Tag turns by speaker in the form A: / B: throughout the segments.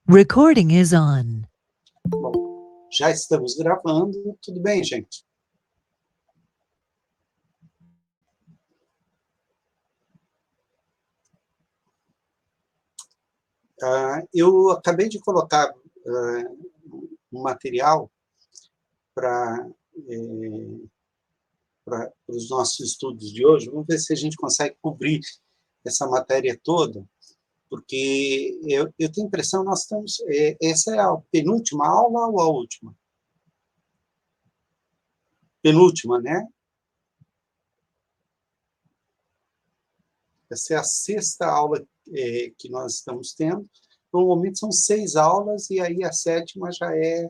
A: Recording is on.
B: Bom, já estamos gravando. Tudo bem, gente? Eu acabei de colocar um material para os nossos estudos de hoje. Vamos ver se a gente consegue cobrir essa matéria toda, porque eu tenho a impressão que nós estamos... essa é a penúltima aula ou a última? Penúltima, né? Essa é a sexta aula que nós estamos tendo. Normalmente são 6 aulas, e aí a sétima já é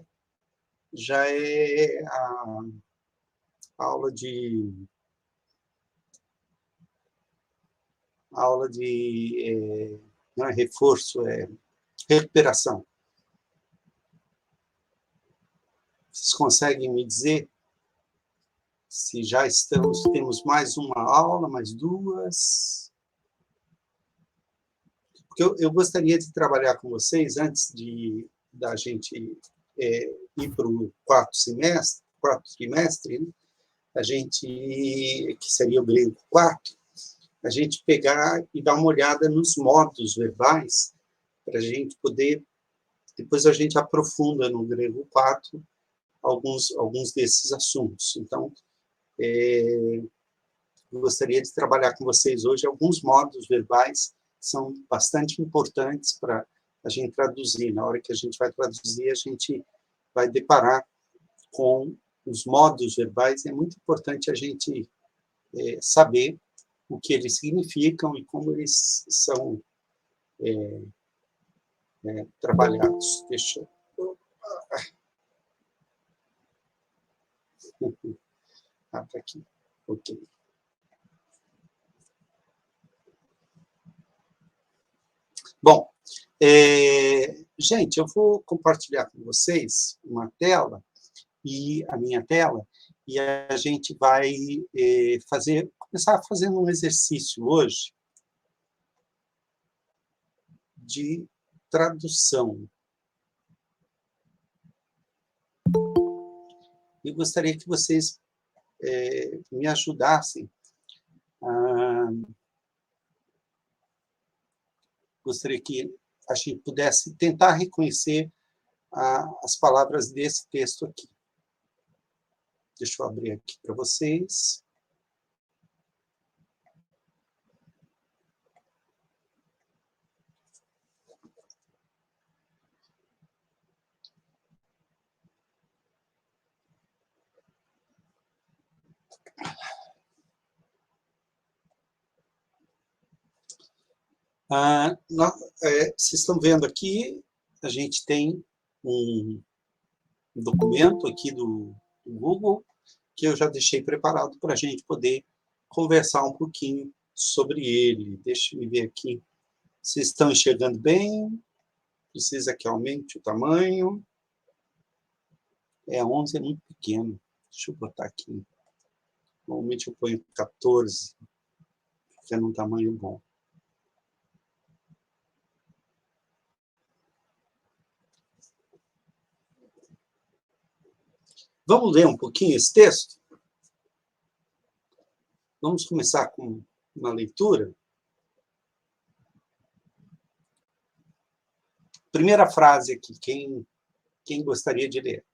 B: a aula de não é reforço, é recuperação. Vocês conseguem me dizer se já temos mais uma aula, mais duas? Porque eu gostaria de trabalhar com vocês antes da gente ir para o quarto trimestre, né? A gente, que seria o grego 4, a gente pegar e dar uma olhada nos modos verbais, para a gente poder, depois a gente aprofunda no grego 4 alguns desses assuntos. Então, eu gostaria de trabalhar com vocês hoje alguns modos verbais que são bastante importantes para a gente traduzir. Na hora que a gente vai traduzir, a gente vai deparar com os modos verbais. É muito importante a gente saber o que eles significam e como eles são trabalhados. Deixa eu... tá aqui. Ok. Bom, gente, eu vou compartilhar com vocês uma tela, a minha tela, e a gente vai começar fazendo um exercício hoje de tradução. Eu gostaria que vocês me ajudassem. Gostaria que a gente pudesse tentar reconhecer as palavras desse texto aqui. Deixa eu abrir aqui para vocês. Vocês estão vendo aqui, a gente tem um documento aqui do Google, que eu já deixei preparado para a gente poder conversar um pouquinho sobre ele. Deixa eu ver aqui. Vocês estão enxergando bem? Precisa que aumente o tamanho. 11 é muito pequeno. Deixa eu botar aqui. Normalmente eu ponho 14, que é num tamanho bom. Vamos ler um pouquinho esse texto? Vamos começar com uma leitura. Primeira frase aqui, quem gostaria de ler?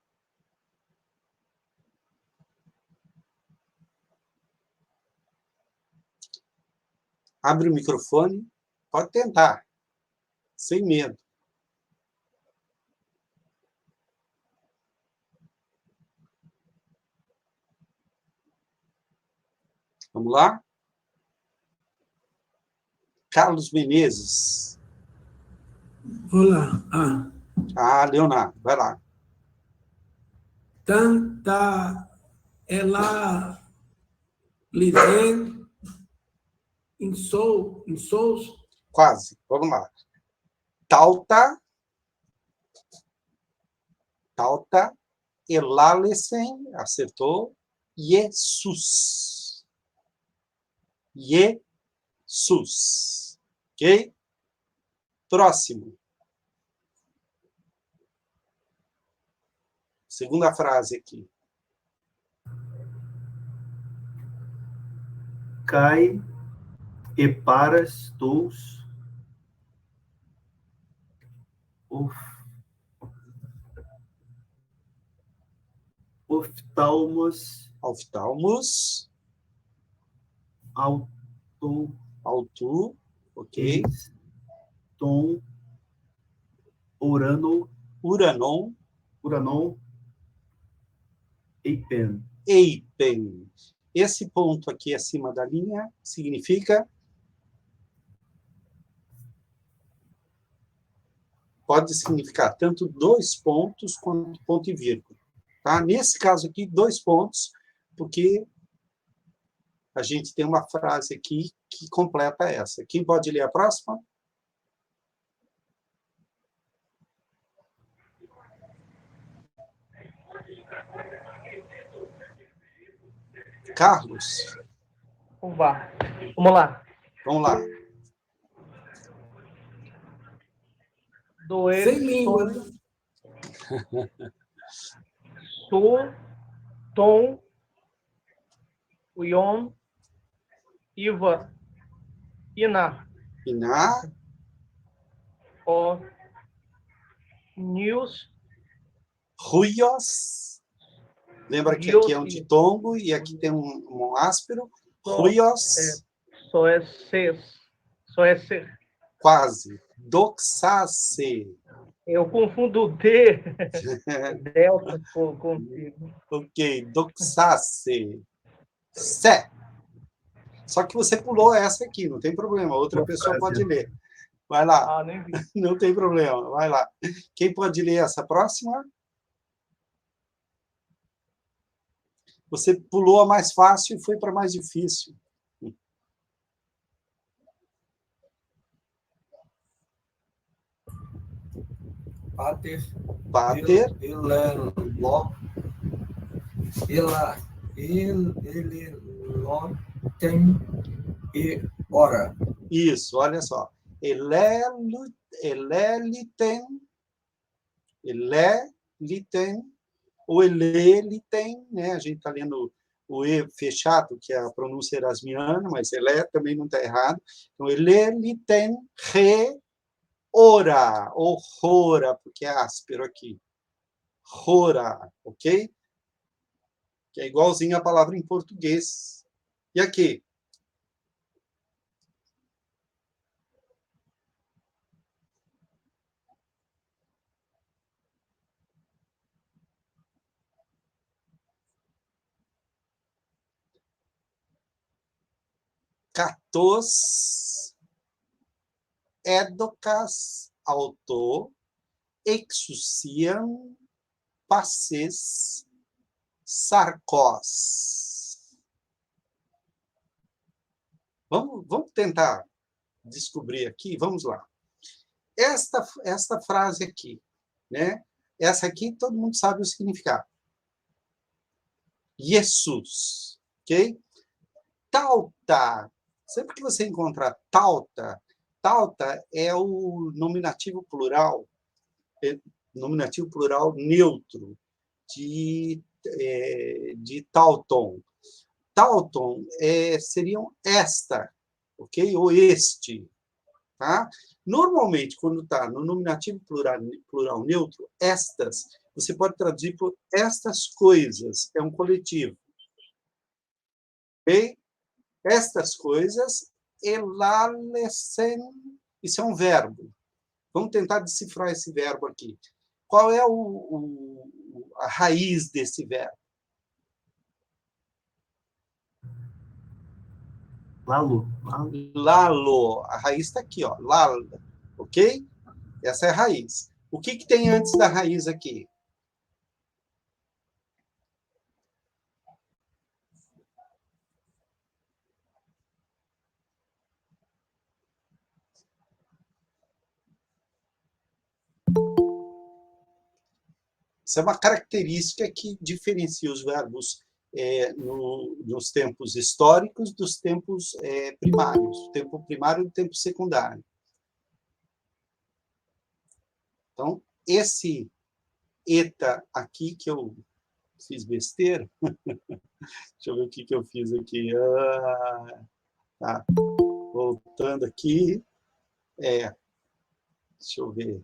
B: Abre o microfone, pode tentar, sem medo. Vamos lá? Carlos Menezes.
C: Olá.
B: Leonardo, vai lá.
C: Tanta ela liden em sous.
B: Quase, vamos lá. Tauta elalesen, acertou. Jesus. Ok? Próximo. Segunda frase aqui.
A: Cai e paras dos oftalmos
B: auto, ok.
A: Tom Uranon Eipen.
B: Esse ponto aqui acima da linha significa... Pode significar tanto 2 pontos quanto ponto e vírgula. Tá? Nesse caso aqui, 2 pontos, porque a gente tem uma frase aqui que completa essa. Quem pode ler a próxima? Carlos.
D: Vamos lá.
B: Vamos lá.
D: Doer,
C: Sem língua, né?
D: Tom, Uyon, Iva, Ina, O, News,
B: Ruios. Lembra que aqui é um ditongo e aqui tem um áspero. Ruios.
D: Só é ser.
B: Quase. Doxace.
D: Eu confundo o D, delta, contigo.
B: Ok, doxace. Sé. Só que você pulou essa aqui, não tem problema. Outra pessoa pode ler. Vai lá.
D: Ah, nem vi.
B: Não tem problema, vai lá. Quem pode ler essa próxima? Você pulou a mais fácil e foi para a mais difícil.
C: Pater. Tem e ora.
B: Isso, olha só. Ou eleliten, né? A gente está lendo o E fechado, que é a pronúncia erasmiana, mas elé também não está errado. Então, eleliten re ora, ou rora, porque é áspero aqui. Rora, ok? Que é igualzinho a palavra em português. E aqui? Katos edocas auto exousiam passes sarcos. Vamos tentar descobrir aqui, vamos lá. Esta frase aqui, né? Essa aqui todo mundo sabe o significado. Jesus, ok? Tauta. Sempre que você encontrar tauta é o nominativo plural neutro de tauton. Tauton seriam esta, ok? Ou este, tá? Normalmente, quando está no nominativo plural neutro, estas, você pode traduzir por estas coisas, é um coletivo. Ok? Estas coisas, elalesen, isso é um verbo. Vamos tentar decifrar esse verbo aqui. Qual é a raiz desse verbo? Lalo. A raiz está aqui, ó. Lalo. Ok? Essa é a raiz. O que tem antes da raiz aqui? Isso é uma característica que diferencia os verbos nos tempos históricos dos tempos primários, o tempo primário e o tempo secundário. Então, esse eta aqui, que eu fiz besteira. Deixa eu ver o que eu fiz aqui. Tá. Voltando aqui. Deixa eu ver.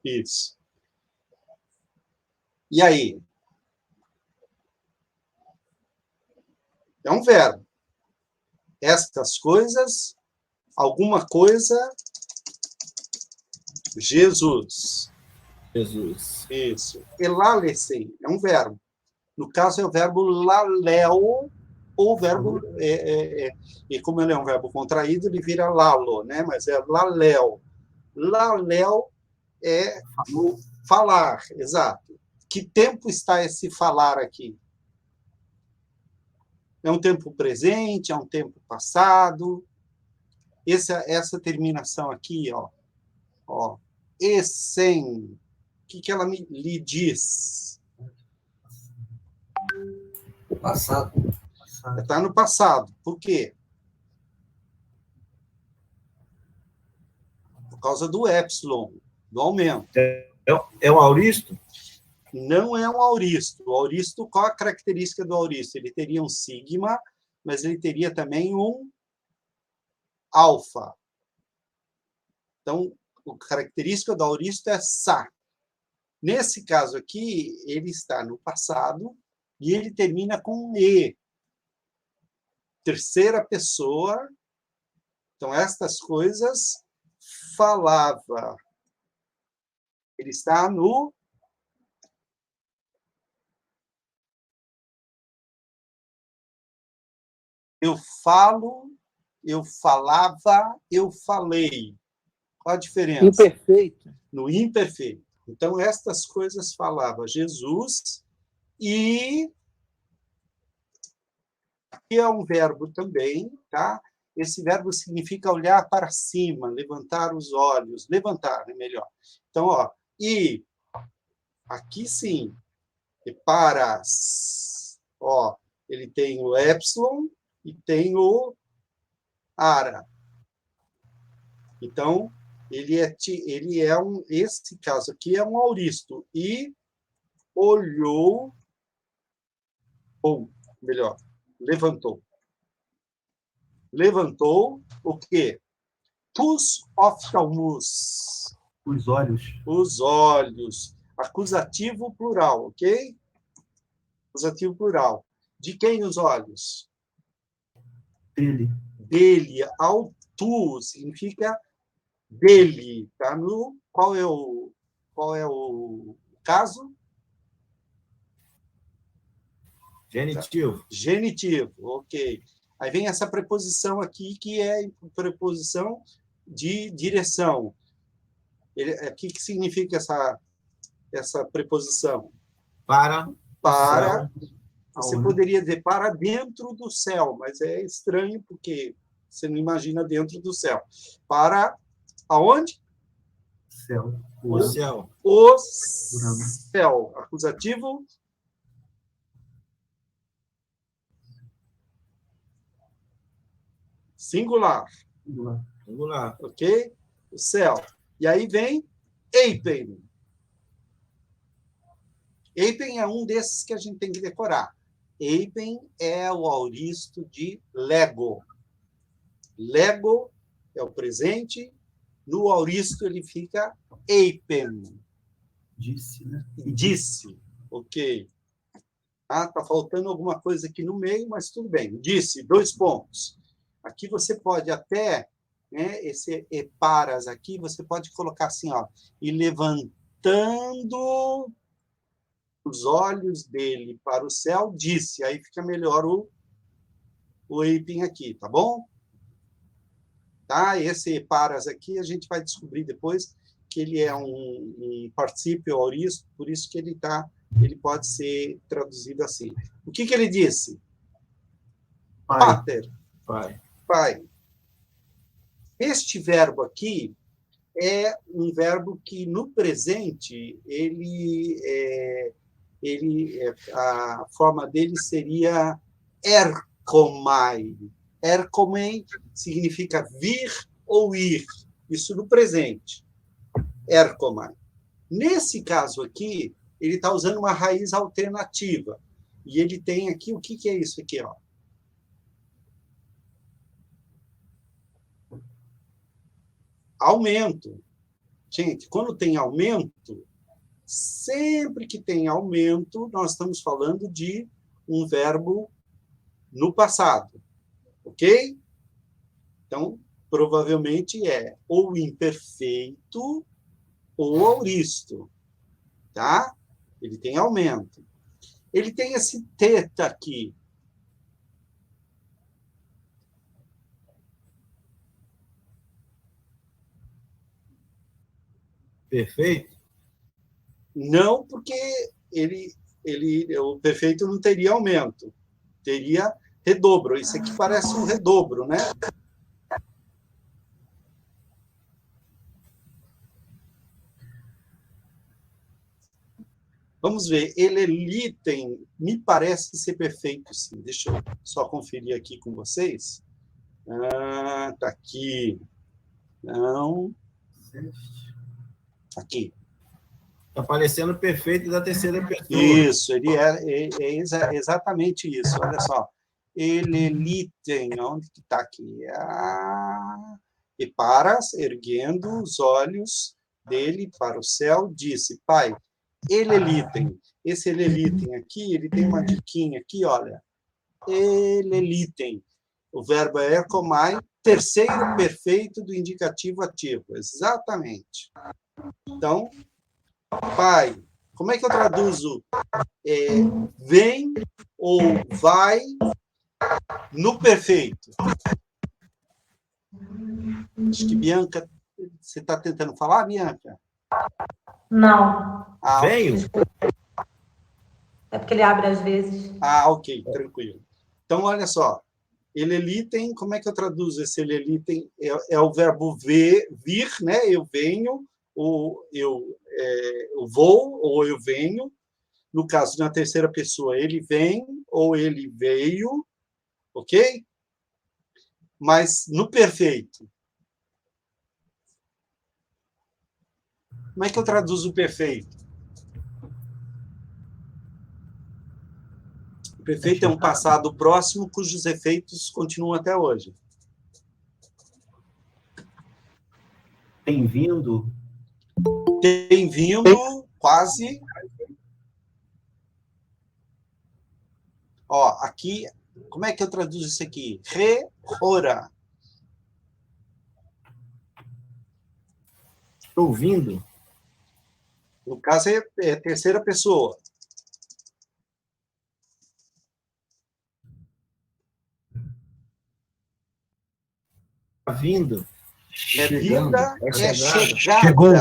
B: Isso. E aí? É um verbo. Estas coisas, alguma coisa, Jesus.
E: Jesus.
B: Isso. Elalesen é um verbo. No caso, é o verbo laleo, ou o verbo... e como ele é um verbo contraído, ele vira lalo, né? Mas é laleo. Laleo é falar, exato. Que tempo está esse falar aqui? É um tempo presente, é um tempo passado. Essa terminação aqui, ó, essen, o que ela lhe diz?
C: O passado.
B: Está no passado. Por quê? Por causa do epsilon, do aumento.
E: É um auristo?
B: Não é um auristo. O auristo, qual a característica do auristo? Ele teria um sigma, mas ele teria também um alfa. Então, a característica do auristo é sa. Nesse caso aqui, ele está no passado e ele termina com um e. Terceira pessoa. Então, estas coisas falava. Ele está no eu falo, eu falava, eu falei. Qual a diferença?
E: Imperfeito.
B: No imperfeito. Então, estas coisas falava Jesus e aqui é um verbo também, tá? Esse verbo significa olhar para cima, levantar os olhos, levantar, é melhor. Então, e aqui sim, paras, ele tem o epsilon e tem o ara. Então, esse caso aqui é um auristo. E olhou, ou melhor, levantou. Levantou o quê? Tus oftalmus.
A: Os olhos.
B: Os olhos. Acusativo plural, ok? Acusativo plural. De quem os olhos?
A: Dele.
B: Dele. Autu significa dele. Tá? Qual é o caso?
E: Genitivo.
B: Genitivo, ok. Aí vem essa preposição aqui, que é preposição de direção. O que significa essa preposição?
E: Para.
B: Você poderia dizer para dentro do céu, mas é estranho porque você não imagina dentro do céu. Para aonde?
A: Céu.
E: O céu.
B: O céu. Acusativo. Singular.
E: Singular.
B: Ok? O céu. E aí vem Eipen. Eipen é um desses que a gente tem que decorar. Eipen é o auristo de Lego. Lego é o presente. No auristo ele fica Eipen.
A: Disse, né?
B: Disse. Ok. Tá faltando alguma coisa aqui no meio, mas tudo bem. Disse, 2 pontos. Aqui você pode até, né, esse eparas aqui, você pode colocar assim, e levantando os olhos dele para o céu, disse. Aí fica melhor o Eipen aqui, tá bom? Tá? Esse eparas aqui a gente vai descobrir depois que ele é um particípio auristo, por isso que ele pode ser traduzido assim. O que ele disse?
A: Pai.
B: Pater.
E: Pai.
B: Este verbo aqui é um verbo que, no presente, a forma dele seria erkomai. Erkomai significa vir ou ir. Isso no presente. erkomai. Nesse caso aqui, ele está usando uma raiz alternativa. E ele tem aqui, o que é isso aqui? Ó? Aumento. Gente, quando tem aumento, sempre que tem aumento, nós estamos falando de um verbo no passado. Ok? Então, provavelmente é ou imperfeito ou auristo. Tá? Ele tem aumento. Ele tem esse teta aqui.
E: Perfeito?
B: Não, porque o perfeito não teria aumento. Teria redobro. Isso aqui parece um redobro, né? Vamos ver. Ele tem, me parece ser perfeito, sim. Deixa eu só conferir aqui com vocês. Tá aqui. Não. Aqui.
E: Está aparecendo perfeito da terceira pessoa.
B: Isso, ele é exatamente isso. Olha só. Ele tem, onde que está aqui? E Paras, erguendo os olhos dele para o céu, disse: Pai, elelitem. Esse elelitem aqui, ele tem uma diquinha aqui, olha. Elelitem. O verbo é erkomai, terceiro perfeito do indicativo ativo. Exatamente. Então, pai, como é que eu traduzo vem ou vai no perfeito? Acho que Bianca, você está tentando falar, Bianca?
F: Não.
E: Venho?
F: É porque ele abre às vezes.
B: Ok, tranquilo. Então, olha só. Elelitem, como é que eu traduzo esse elelitem? É o verbo vir, né? Eu venho, ou eu vou, ou eu venho. No caso, na terceira pessoa, ele vem, ou ele veio, ok? Mas no perfeito, como é que eu traduzo o perfeito? O perfeito é um passado próximo cujos efeitos continuam até hoje.
A: Tem vindo.
B: Tem vindo, quase. Ó, aqui, como é que eu traduzo isso aqui? Re-ora.
E: Estou ouvindo?
B: No caso, é terceira pessoa.
E: Está vindo?
B: É vinda, é chegada.
A: Chegou.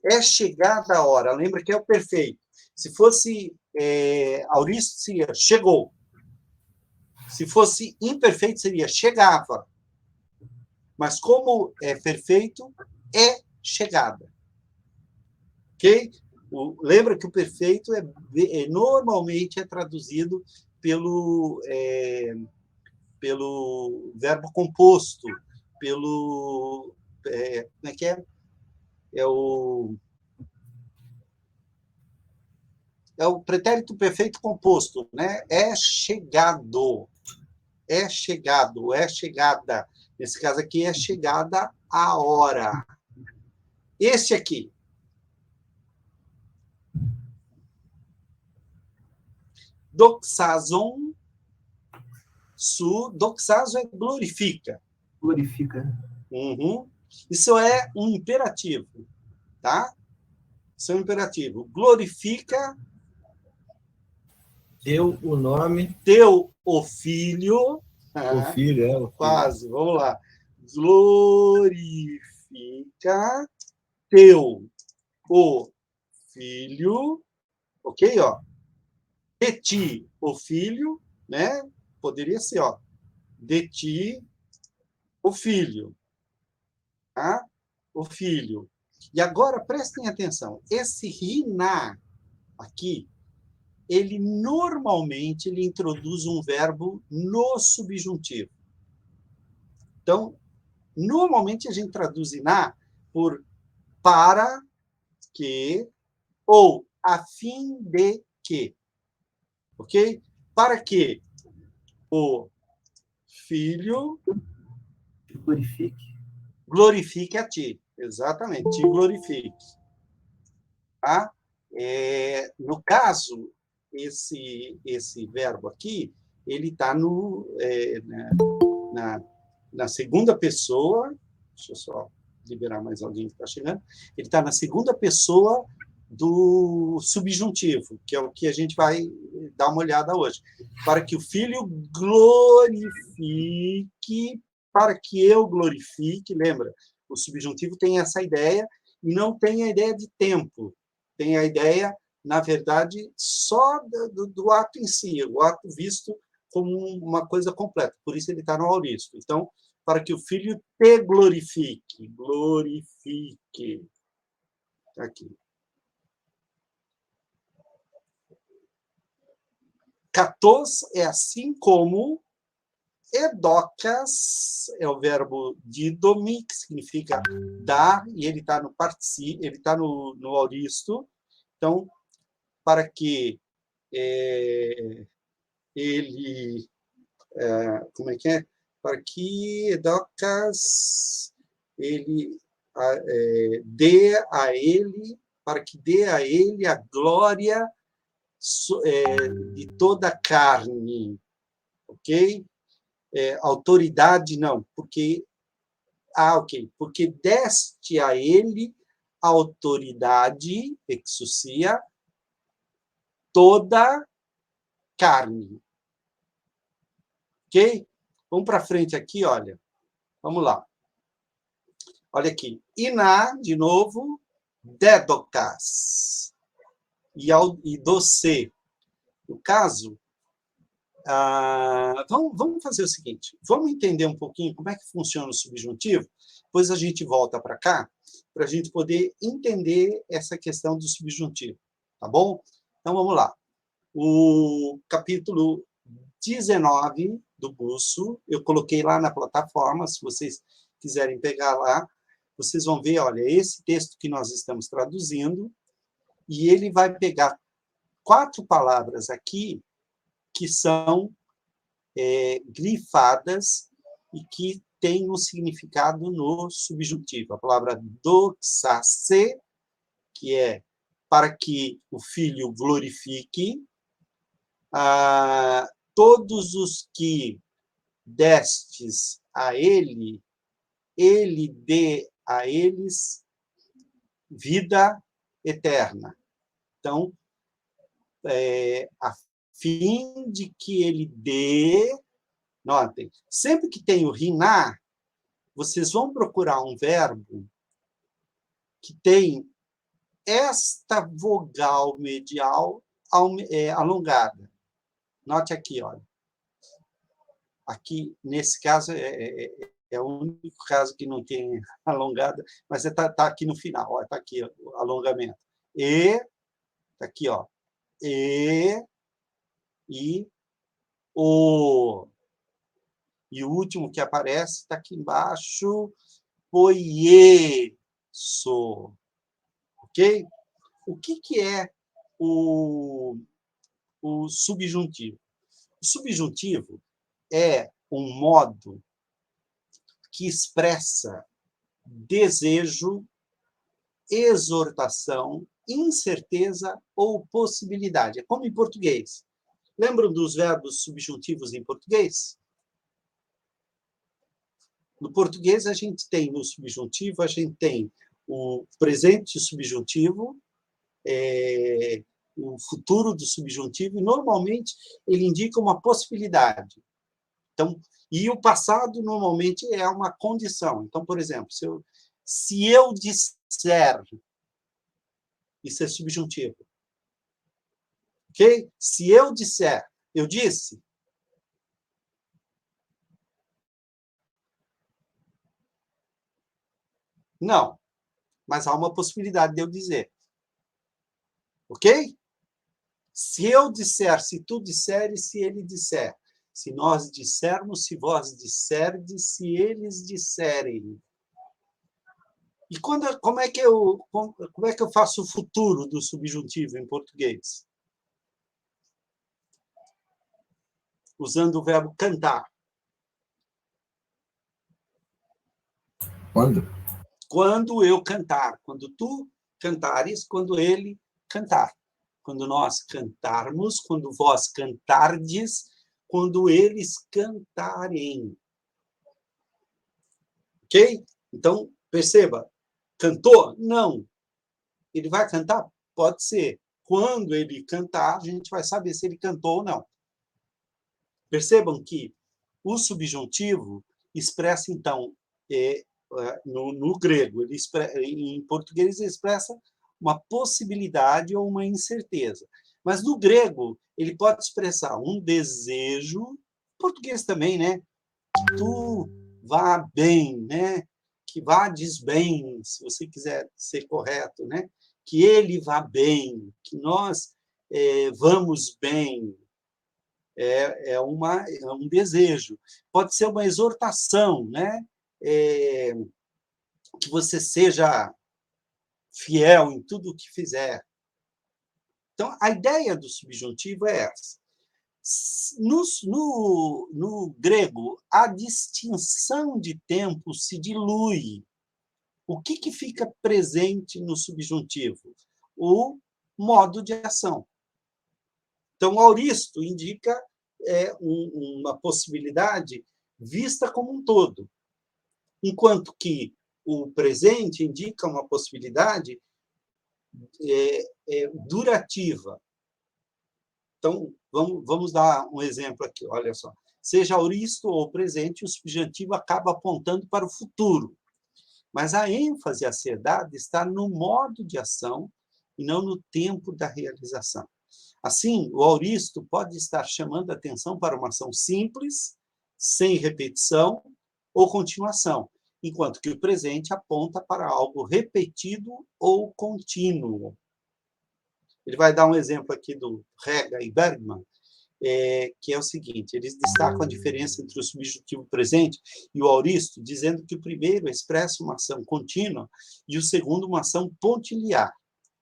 B: É chegada a hora. Lembra que é o perfeito. Se fosse auristo, seria chegou. Se fosse imperfeito, seria chegava. Mas como é perfeito, é chegada. Ok? Lembra que o perfeito normalmente é traduzido pelo verbo composto, pelo... como é que é? É o pretérito perfeito composto, né? É chegado. É chegado, é chegada. Nesse caso aqui, é chegada a hora. Esse aqui. Doxazon su. Doxazo é glorifica.
A: Glorifica.
B: Uhum. Isso é um imperativo, tá? Isso é um imperativo. Glorifica.
E: Deu o nome.
B: Teu o filho.
E: O filho, o filho.
B: Quase, vamos lá. Glorifica teu o filho. Ok, ó. De ti o filho, né? Poderia ser, ó. De ti o filho. Tá? O filho. E agora, prestem atenção. Esse riná aqui, ele normalmente introduz um verbo no subjuntivo. Então, normalmente a gente traduz iná por para que, ou a fim de que. Ok? Para que o filho
A: Te glorifique.
B: glorifique a ti. Exatamente, te glorifique. Tá? No caso, esse verbo aqui, ele está na segunda pessoa. Deixa eu só liberar mais alguém que está chegando. Ele está na segunda pessoa do subjuntivo, que é o que a gente vai dar uma olhada hoje. Para que o filho glorifique, para que eu glorifique, lembra? O subjuntivo tem essa ideia e não tem a ideia de tempo. Tem a ideia, na verdade, só do ato em si, o ato visto como uma coisa completa. Por isso ele está no auristo. Então, para que o filho te glorifique. Glorifique. Aqui. Katos é assim como edocas, é o verbo didomi, que significa dar, e ele está no particípio, ele está no auristo. Então, para que ele... como é que é? Para que edocas ele dê a ele, para que dê a ele a glória de toda a carne, ok? Autoridade não, porque ok, porque deste a ele a autoridade, exousia, toda carne, ok? Vamos para frente aqui, olha. Vamos lá. Olha aqui. Iná, de novo, dedocas. E doce. No caso, vamos fazer o seguinte. Vamos entender um pouquinho como é que funciona o subjuntivo, depois a gente volta para cá, para a gente poder entender essa questão do subjuntivo. Tá bom? Então, vamos lá. O capítulo 19 do Busso, eu coloquei lá na plataforma, se vocês quiserem pegar lá, vocês vão ver, olha, esse texto que nós estamos traduzindo, e ele vai pegar 4 palavras aqui que são grifadas e que têm um significado no subjuntivo. A palavra doxase, que é para que o filho glorifique, todos os que destes a ele, ele dê a eles vida eterna. Então, a fim de que ele dê... Notem, sempre que tem o riná, vocês vão procurar um verbo que tem esta vogal medial alongada. Note aqui, olha. Aqui, nesse caso, é o único caso que não tem alongada, mas está aqui no final. Está aqui o alongamento. E, está aqui, ó. E o. E o último que aparece está aqui embaixo, poieso. Ok? O que é o subjuntivo? O subjuntivo é um modo que expressa desejo, exortação, incerteza ou possibilidade. É como em português. Lembram dos verbos subjuntivos em português? No português, a gente tem, no subjuntivo, a gente tem o presente subjuntivo, o futuro do subjuntivo, e, normalmente, ele indica uma possibilidade. Então, e o passado, normalmente, é uma condição. Então, por exemplo, se eu disser, isso é subjuntivo. Ok? Se eu disser, eu disse. Não, mas há uma possibilidade de eu dizer. Ok? Se eu disser, se tu disseres, se ele disser. Se nós dissermos, se vós disserdes, se eles disserem. E como é que eu faço o futuro do subjuntivo em português? Usando o verbo cantar.
C: Quando?
B: Quando eu cantar. Quando tu cantares, quando ele cantar. Quando nós cantarmos, quando vós cantardes, quando eles cantarem. Ok? Então, perceba. Cantou? Não. Ele vai cantar? Pode ser. Quando ele cantar, a gente vai saber se ele cantou ou não. Percebam que o subjuntivo expressa, então, no grego, em português, ele expressa uma possibilidade ou uma incerteza. Mas no grego, ele pode expressar um desejo, português também, né? Que tu vá bem, né? Que vades bem, se você quiser ser correto, né? Que ele vá bem, que nós vamos bem. É um desejo. Pode ser uma exortação, né? Que você seja fiel em tudo o que fizer. Então, a ideia do subjuntivo é essa. No grego, a distinção de tempo se dilui. O que fica presente no subjuntivo? O modo de ação. Então, o auristo indica uma possibilidade vista como um todo, enquanto que o presente indica uma possibilidade durativa. Então, vamos dar um exemplo aqui, olha só. Seja auristo ou presente, o subjuntivo acaba apontando para o futuro, mas a ênfase a ser dada está no modo de ação e não no tempo da realização. Assim, o auristo pode estar chamando a atenção para uma ação simples, sem repetição ou continuação, enquanto que o presente aponta para algo repetido ou contínuo. Ele vai dar um exemplo aqui do Rega e Bergman, que é o seguinte: eles destacam a diferença entre o subjuntivo presente e o auristo, dizendo que o primeiro expressa uma ação contínua e o segundo uma ação pontiliar.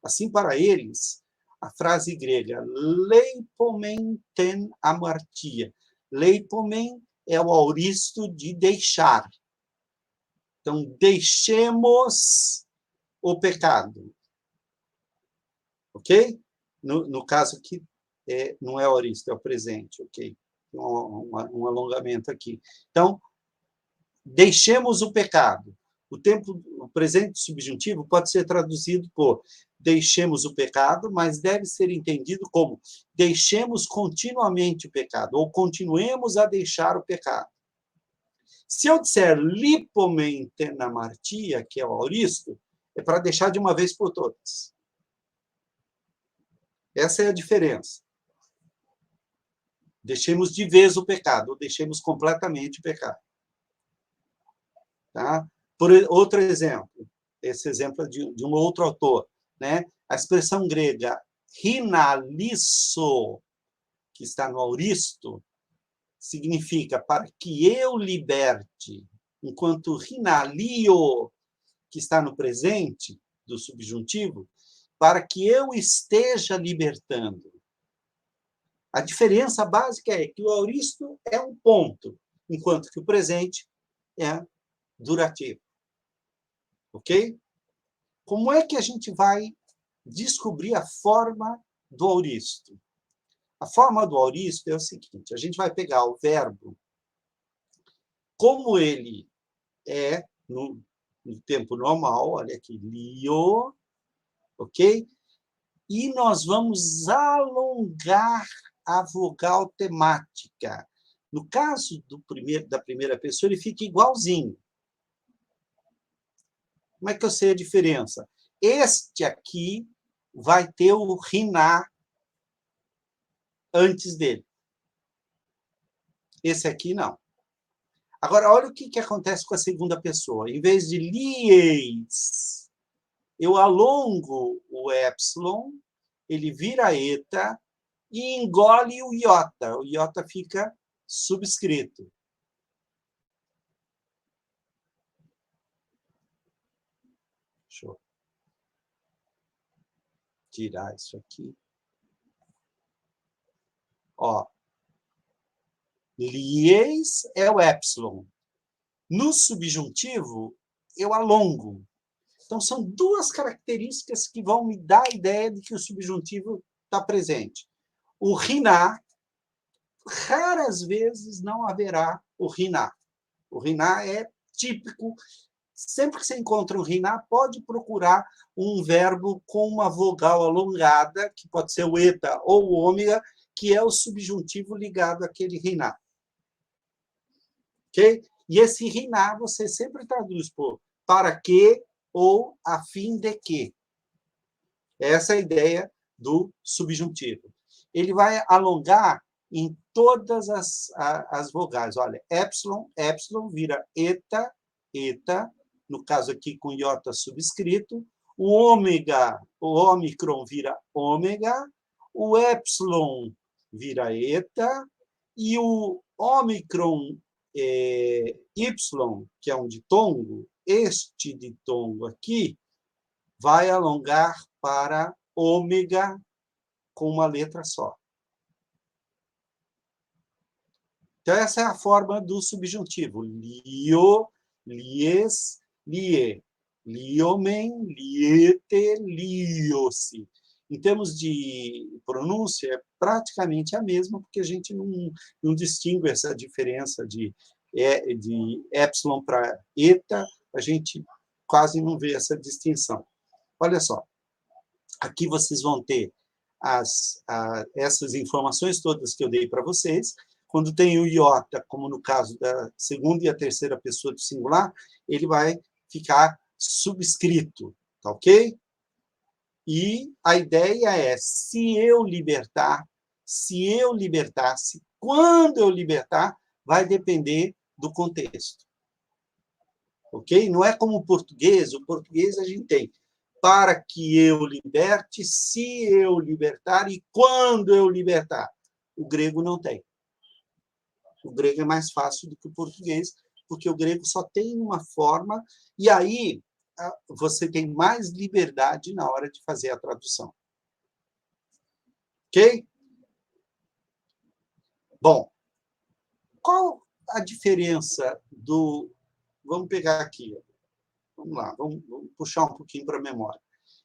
B: Assim, para eles, a frase grega leipomen ten amartia. Leipomen é o auristo de deixar. Então, deixemos o pecado. Ok? No caso aqui, não é auristo, é o presente. Ok? Um alongamento aqui. Então, deixemos o pecado. O presente subjuntivo pode ser traduzido por deixemos o pecado, mas deve ser entendido como deixemos continuamente o pecado, ou continuemos a deixar o pecado. Se eu disser lipomen tenamartia, que é o auristo, é para deixar de uma vez por todas. Essa é a diferença. Deixemos de vez o pecado, ou deixemos completamente o pecado. Tá? Por outro exemplo, esse exemplo é de um outro autor, né? A expressão grega rinalisso, que está no auristo, significa para que eu liberte, enquanto rinalio, que está no presente, do subjuntivo, para que eu esteja libertando. A diferença básica é que o auristo é um ponto, enquanto que o presente é durativo. Ok? Como é que a gente vai descobrir a forma do auristo? A forma do auristo é o seguinte: a gente vai pegar o verbo como ele é no tempo normal, olha aqui, lio, ok? E nós vamos alongar a vogal temática. No caso da primeira pessoa, ele fica igualzinho. Como é que eu sei a diferença? Este aqui vai ter o riná antes dele. Esse aqui, não. Agora, olha o que acontece com a segunda pessoa. Em vez de lieis, eu alongo o epsilon, ele vira eta e engole o iota. O iota fica subscrito. Deixa eu tirar isso aqui. Ó, lies é o epsilon. No subjuntivo, eu alongo. Então, são duas características que vão me dar a ideia de que o subjuntivo está presente. O riná, raras vezes não haverá o riná. O riná é típico. Sempre que você encontra um riná, pode procurar um verbo com uma vogal alongada, que pode ser o eta ou o ômega, que é o subjuntivo ligado àquele riná. Ok? E esse riná você sempre traduz por para que ou a fim de que. Essa é a ideia do subjuntivo. Ele vai alongar em todas as vogais. Olha, epsilon, epsilon vira eta, eta, no caso aqui com iota subscrito. O ômega, o ômicron vira ômega. O epsilon vira eta. E o ômicron y, que é um ditongo, este ditongo aqui, vai alongar para ômega com uma letra só. Então, essa é a forma do subjuntivo. Lio, lies, lie. Liomen, liete, liosi. Em termos de pronúncia, é praticamente a mesma, porque a gente não distingue essa diferença de epsilon para eta, a gente quase não vê essa distinção. Olha só, aqui vocês vão ter essas informações todas que eu dei para vocês. Quando tem o iota, como no caso da segunda e a terceira pessoa do singular, ele vai ficar subscrito, tá ok? E a ideia é, se eu libertasse, quando eu libertar, vai depender do contexto. Ok? Não é como o português a gente tem para que eu liberte, se eu libertar e quando eu libertar. O grego não tem. O grego é mais fácil do que o português, porque o grego só tem uma forma, e aí você tem mais liberdade na hora de fazer a tradução. Ok? Bom, qual a diferença do... Vamos pegar aqui. Vamos lá, vamos puxar um pouquinho para a memória.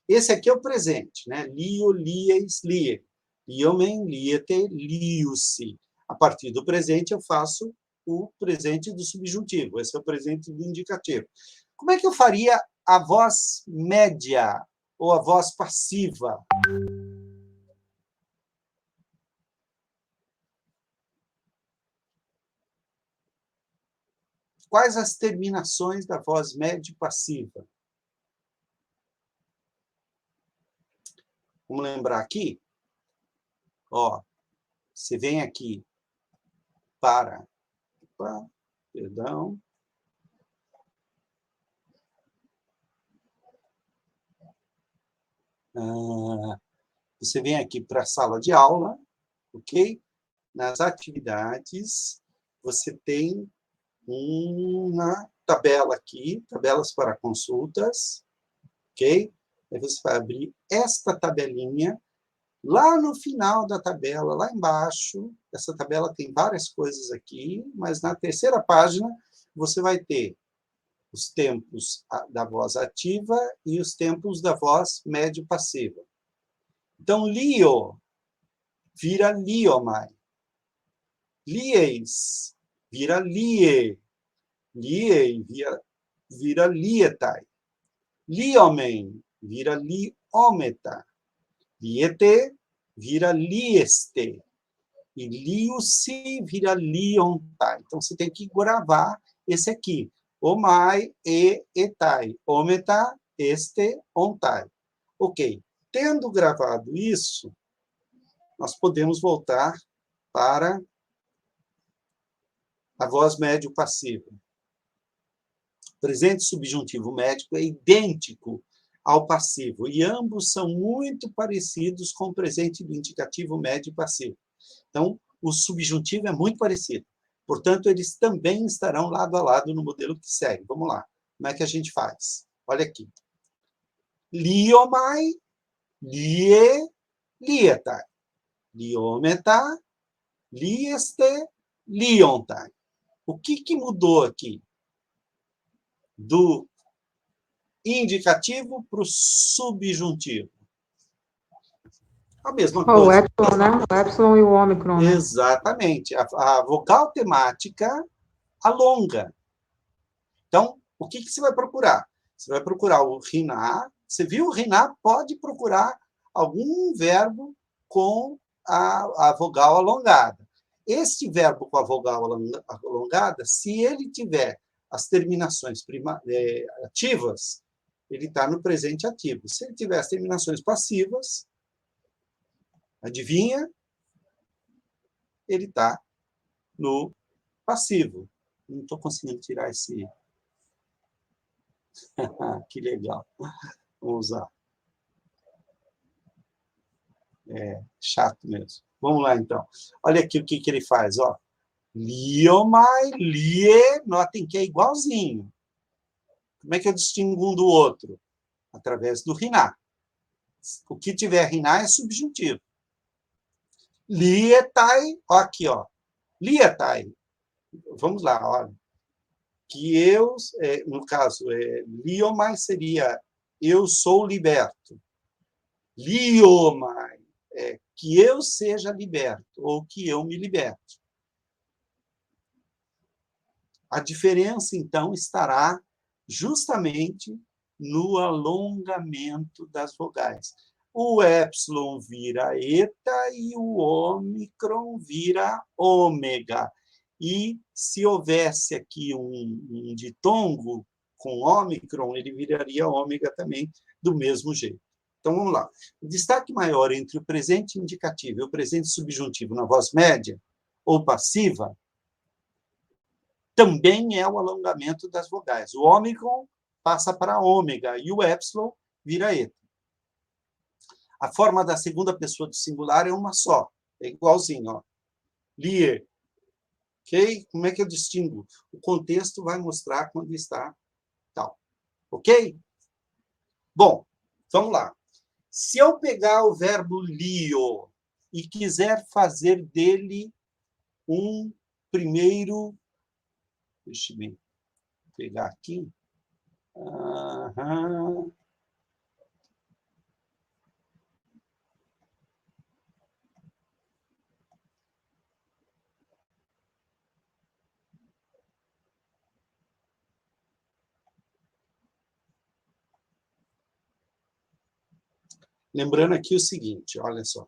B: Esse aqui é o presente, né? Lio, lies, lie. Liomen, liete, liusi. A partir do presente, eu faço o presente do subjuntivo. Esse é o presente do indicativo. Como é que eu faria a voz média ou a voz passiva? Quais as terminações da voz média e passiva? Vamos lembrar aqui? Ó, você vem aqui para... Opa, perdão. Você vem aqui para a sala de aula, ok? Nas atividades, você tem uma tabela aqui, tabelas para consultas, ok? Aí você vai abrir esta tabelinha. Lá no final da tabela, lá embaixo, essa tabela tem várias coisas aqui, mas na terceira página você vai ter os tempos da voz ativa e os tempos da voz médio-passiva. Então, lio vira liomai. Lies vira lie. Liei vira lietai. Liomen vira liometa. Liete vira lieste. E liusi vira liontai. Então, você tem que gravar esse aqui. Omai e etai. Ometa, este, ontai. Ok. Tendo gravado isso, nós podemos voltar para a voz médio-passiva. Presente subjuntivo médico é idêntico ao passivo, e ambos são muito parecidos com o presente do indicativo médio e passivo. Então, o subjuntivo é muito parecido. Portanto, eles também estarão lado a lado no modelo que segue. Vamos lá. Como é que a gente faz? Olha aqui. Liomai, lie, lietai. Liometai, lieste, liontai. O que mudou aqui? Do indicativo para o subjuntivo. A mesma
G: O
B: coisa.
G: epsilon, né? O epsilon e o ômicron, né?
B: Exatamente. A vogal temática alonga. Então, o que você vai procurar? Você vai procurar o riná. Você viu o riná? Pode procurar algum verbo com a vogal alongada. Este verbo com a vogal alongada, se ele tiver as terminações ativas, ele está no presente ativo. Se ele tiver as terminações passivas, adivinha? Ele está no passivo. Não estou conseguindo tirar esse... Que legal. Vamos usar. É chato mesmo. Vamos lá, então. Olha aqui o que ele faz. Ó. Liomai, lie, notem que é igualzinho. Como é que eu distingo um do outro? Através do riná. O que tiver riná é subjuntivo. Lietai, ó, aqui, ó. Lietai. Vamos lá, olha. Que eu, no caso, liomai seria eu sou liberto. Liomai, que eu seja liberto, ou que eu me liberte. A diferença, então, estará justamente no alongamento das vogais. O épsilon vira eta e o ômicron vira ômega. E se houvesse aqui um ditongo com ômicron, ele viraria ômega também, do mesmo jeito. Então, vamos lá. O destaque maior entre o presente indicativo e o presente subjuntivo na voz média ou passiva também é o alongamento das vogais. O ômicron passa para ômega e o épsilon vira eta. A forma da segunda pessoa do singular é uma só. É igualzinho, ó. Lie. Ok? Como é que eu distingo? O contexto vai mostrar quando está tal. Ok? Bom, vamos lá. Se eu pegar o verbo lio e quiser fazer dele um primeiro... Deixa eu pegar aqui. Aham. Lembrando aqui o seguinte, olha só.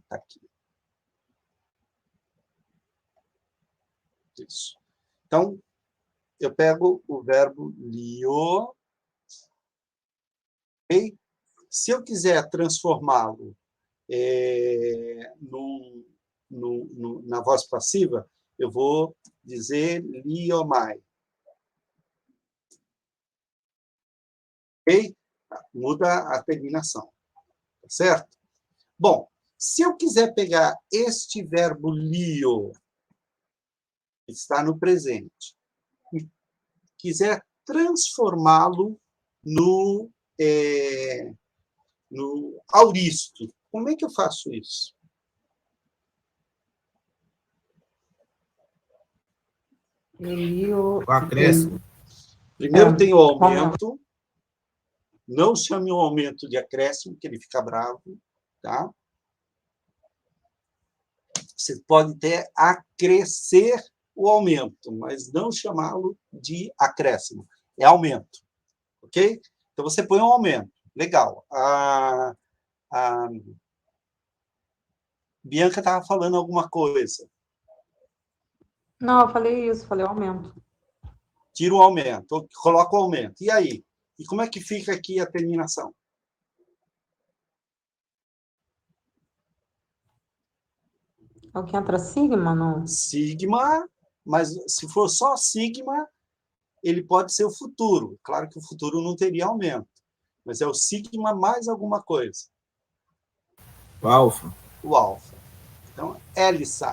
B: Tá aqui. Isso. Então, eu pego o verbo lio. Okay? Se eu quiser transformá-lo na voz passiva, eu vou dizer liomai. Ok? Muda a terminação. Tá certo? Bom, se eu quiser pegar este verbo lio, que está no presente, e quiser transformá-lo no auristo, como é que eu faço isso?
E: O acréscimo.
B: Primeiro tem o aumento. Não chame o aumento de acréscimo, que ele fica bravo. Tá? Você pode até acrescer o aumento, mas não chamá-lo de acréscimo. É aumento. Ok? Então, você põe um aumento. Legal. A Bianca estava falando alguma coisa.
G: Não, eu falei isso, falei aumento.
B: Tira o aumento, ou coloca o aumento. E aí? E como é que fica aqui a terminação?
G: É o que entra sigma, não?
B: Sigma, mas se for só sigma, ele pode ser o futuro. Claro que o futuro não teria aumento, mas é o sigma mais alguma coisa.
E: O alfa.
B: O alfa. Então, hélice.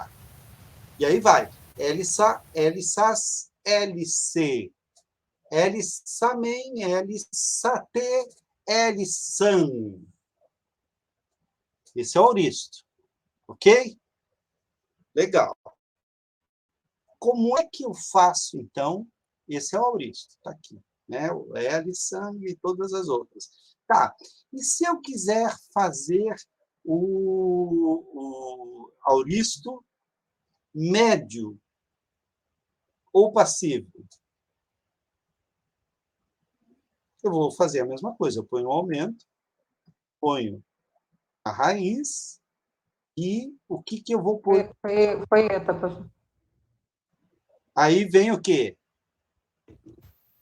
B: E aí vai. Hélice, hélices, hélice. Elissamen, Elissate, Elissan. Esse é o auristo. Ok? Legal. Como é que eu faço, então? Esse é o auristo, está aqui. Né? O Elissan e todas as outras. Tá. E se eu quiser fazer o auristo médio ou passivo? Eu vou fazer a mesma coisa. Eu ponho o aumento, ponho a raiz e o que eu vou pôr?
G: Foi eta, professor.
B: Aí vem o quê?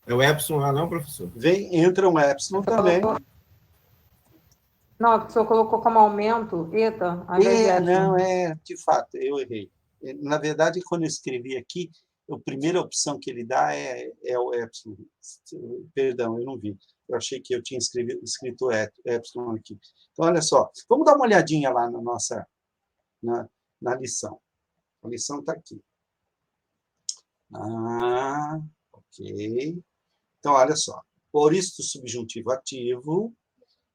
E: É o epsilon lá, não, professor?
B: Entra um epsilon também.
G: Não, o senhor colocou como aumento eta, ao invés de epsilon.
B: Não, de fato, eu errei. Na verdade, quando eu escrevi aqui, a primeira opção que ele dá é o epsilon. Perdão, eu não vi. Eu achei que eu tinha escrito epsilon aqui. Então, olha só. Vamos dar uma olhadinha lá na nossa na lição. A lição está aqui. Ok. Então, olha só. O auristo subjuntivo ativo,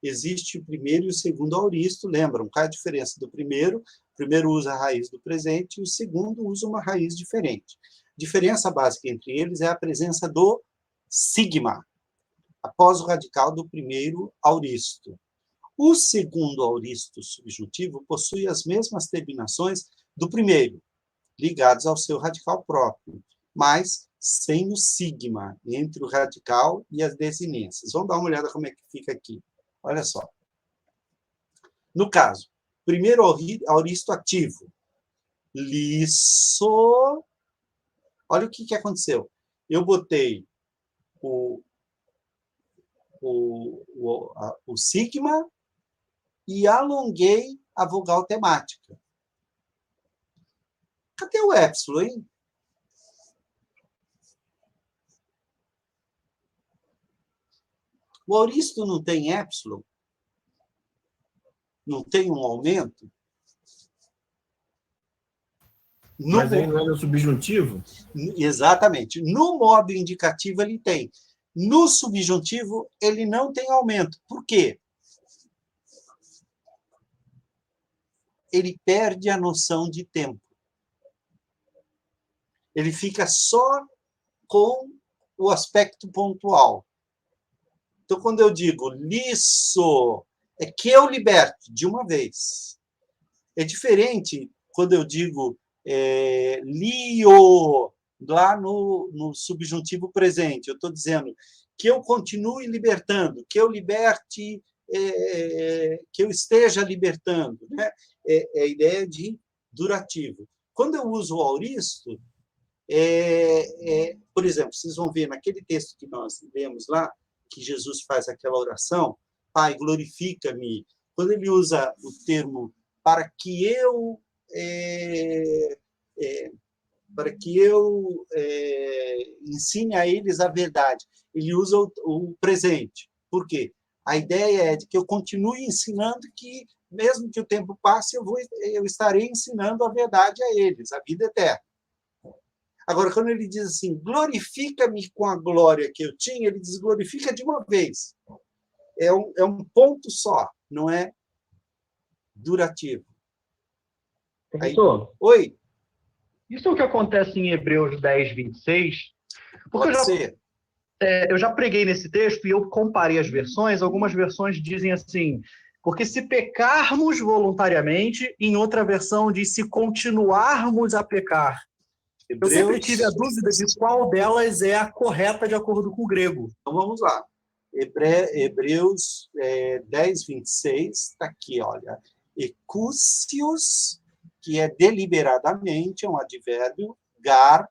B: existe o primeiro e o segundo auristo. Lembram? Qual é a diferença do primeiro? O primeiro usa a raiz do presente e o segundo usa uma raiz diferente. A diferença básica entre eles é a presença do sigma, após o radical do primeiro auristo. O segundo auristo subjuntivo possui as mesmas terminações do primeiro, ligados ao seu radical próprio, mas sem o sigma entre o radical e as desinências. Vamos dar uma olhada como é que fica aqui. Olha só. No caso, primeiro auristo ativo, liso. Olha o que aconteceu. Eu botei o sigma e alonguei a vogal temática. Cadê o epsilon, hein? O auristo não tem epsilon? Não tem um aumento?
E: Mas aí não é no subjuntivo?
B: Exatamente. No modo indicativo ele tem. No subjuntivo ele não tem aumento. Por quê? Ele perde a noção de tempo. Ele fica só com o aspecto pontual. Então, quando eu digo liso, é que eu liberte de uma vez. É diferente quando eu digo lio, lá no subjuntivo presente. Eu estou dizendo que eu continue libertando, que eu liberte, que eu esteja libertando. Né? É a ideia de durativo. Quando eu uso o auristo, por exemplo, vocês vão ver naquele texto que nós lemos lá, que Jesus faz aquela oração, Pai, glorifica-me. Quando ele usa o termo para que eu ensine a eles a verdade, ele usa o presente. Por quê? A ideia é de que eu continue ensinando que, mesmo que o tempo passe, eu estarei ensinando a verdade a eles, a vida eterna. Agora, quando ele diz assim, glorifica-me com a glória que eu tinha, ele diz glorifica de uma vez. É um ponto só, não é durativo.
D: Professor,
B: aí, oi?
D: Isso é o que acontece em Hebreus 10, 26? Porque
B: Pode ser.
D: Eu já preguei nesse texto e eu comparei as versões. Algumas versões dizem assim, porque se pecarmos voluntariamente, em outra versão diz se continuarmos a pecar. Eu sempre tive a dúvida de qual delas é a correta de acordo com o grego.
B: Então, vamos lá. Hebreus 10, 26, está aqui, olha. Ecúcios, que é deliberadamente, é um advérbio, gar,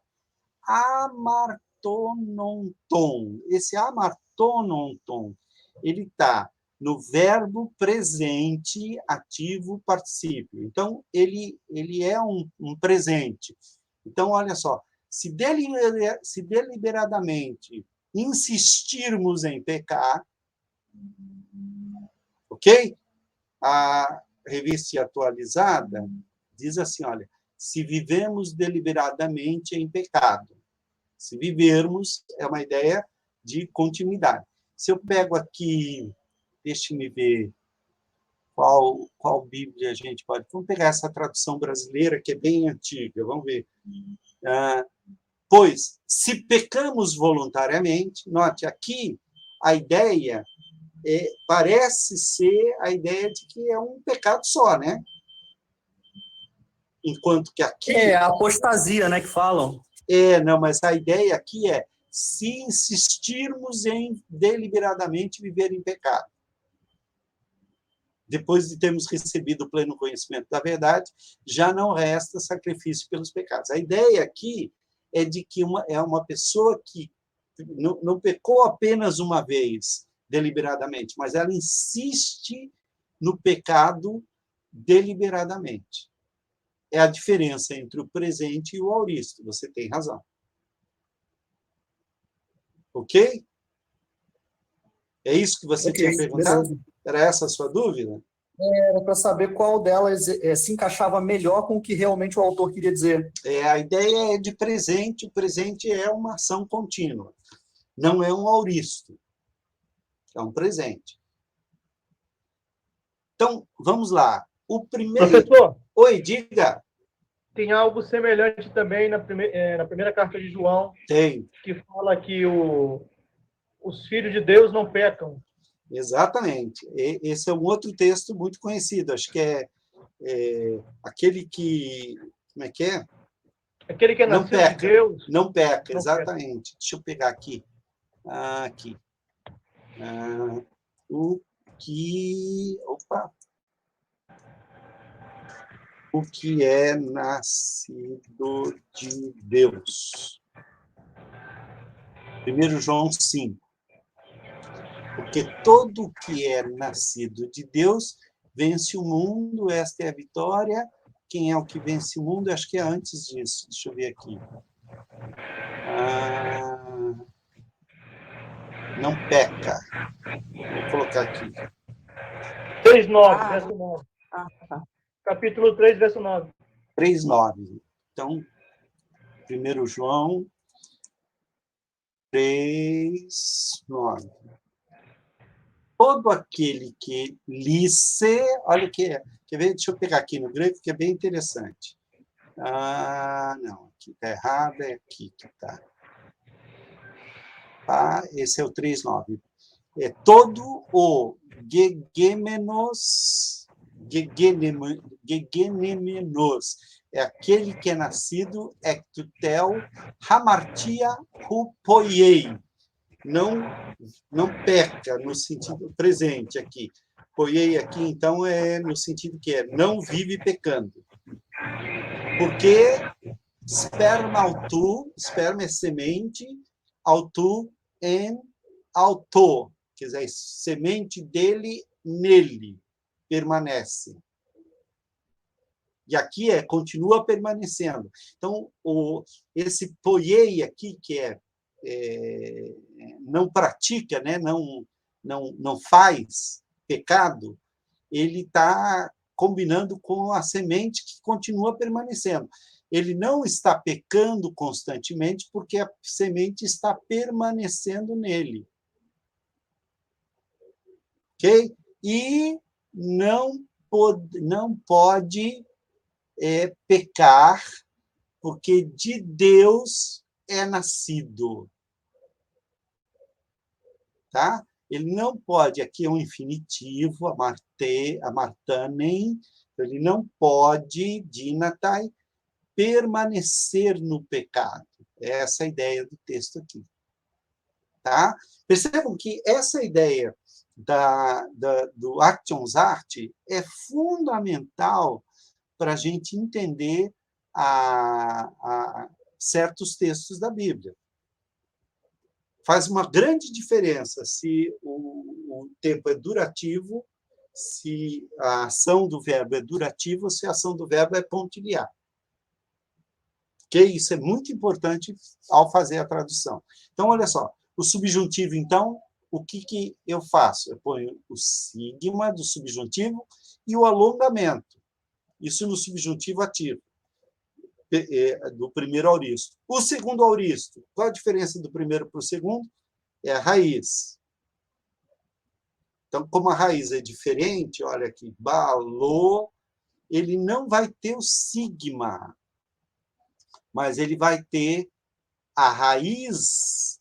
B: amartononton. Esse amartononton, ele está no verbo presente, ativo, particípio. Então, ele é um presente. Então, olha só, se deliberadamente insistirmos em pecar, ok? A revista atualizada diz assim, olha, se vivemos deliberadamente em pecado. Se vivermos, é uma ideia de continuidade. Se eu pego aqui, deixe-me ver qual Bíblia a gente pode... Vamos pegar essa tradução brasileira, que é bem antiga, vamos ver. Pois, se pecamos voluntariamente, note, aqui a ideia parece ser a ideia de que é um pecado só, né? Enquanto que aqui...
D: a apostasia, né, que falam.
B: Não, mas a ideia aqui é se insistirmos em deliberadamente viver em pecado. Depois de termos recebido o pleno conhecimento da verdade, já não resta sacrifício pelos pecados. A ideia aqui é de que é uma pessoa que não pecou apenas uma vez, deliberadamente, mas ela insiste no pecado deliberadamente. É a diferença entre o presente e o auristo. Você tem razão. Ok? É isso que você tinha perguntado?
D: Beleza.
B: Era essa a sua dúvida?
D: Era para saber qual delas se encaixava melhor com o que realmente o autor queria dizer.
B: A ideia é de presente. O presente é uma ação contínua. Não é um auristo. É um presente. Então, vamos lá. O primeiro...
H: Professor,
B: Oi, diga.
H: tem algo semelhante também na primeira carta de João,
B: Tem.
H: que fala que os filhos de Deus não pecam.
B: Exatamente. Esse é um outro texto muito conhecido. Acho que é aquele que... Como é que é?
H: Aquele que é
B: Não
H: nascido
B: peca.
H: de Deus.
B: Não peca,
H: Não
B: exatamente. Deixa eu pegar aqui. Aqui. O que... Opa! O que é nascido de Deus. 1 João 5. Porque todo o que é nascido de Deus vence o mundo, esta é a vitória. Quem é o que vence o mundo? Acho que é antes disso. Deixa eu ver aqui. Não peca. Vou colocar aqui.
H: 3:9, verso 9.
G: Tá.
H: Capítulo 3, verso 9.
B: 3:9. Então, 1 João 3:9. Todo aquele que lisse... Olha o que é. Quer ver? Deixa eu pegar aqui no grego, que é bem interessante. Não, aqui está errado, é aqui que está. Esse é o 3:9. É todo o gegenemenos, é aquele que é nascido ectutel hamartia hupoiei. Não peca no sentido presente aqui. Poiei aqui, então, é no sentido que não vive pecando. Porque sperma autu, sperma é semente, autu en auto, quer dizer, semente dele nele permanece. E aqui continua permanecendo. Então, esse poiei aqui, que não pratica, né? não faz pecado, ele está combinando com a semente que continua permanecendo. Ele não está pecando constantemente porque a semente está permanecendo nele. Ok? E não pode pecar porque de Deus é nascido. Tá? Ele não pode, aqui é um infinitivo, amartanem, ele não pode, dinatai, permanecer no pecado. Essa é a ideia do texto aqui. Tá? Percebam que essa ideia do Actions Art é fundamental para a gente entender certos textos da Bíblia. Faz uma grande diferença se o tempo é durativo, se a ação do verbo é durativa ou se a ação do verbo é pontilhar. Okay? Isso é muito importante ao fazer a tradução. Então, olha só, o subjuntivo, então, o que eu faço? Eu ponho o sigma do subjuntivo e o alongamento. Isso no subjuntivo ativo, do primeiro auristo. O segundo auristo, qual a diferença do primeiro para o segundo? é a raiz. Então, como a raiz é diferente, olha aqui, balô, ele não vai ter o sigma, mas ele vai ter a raiz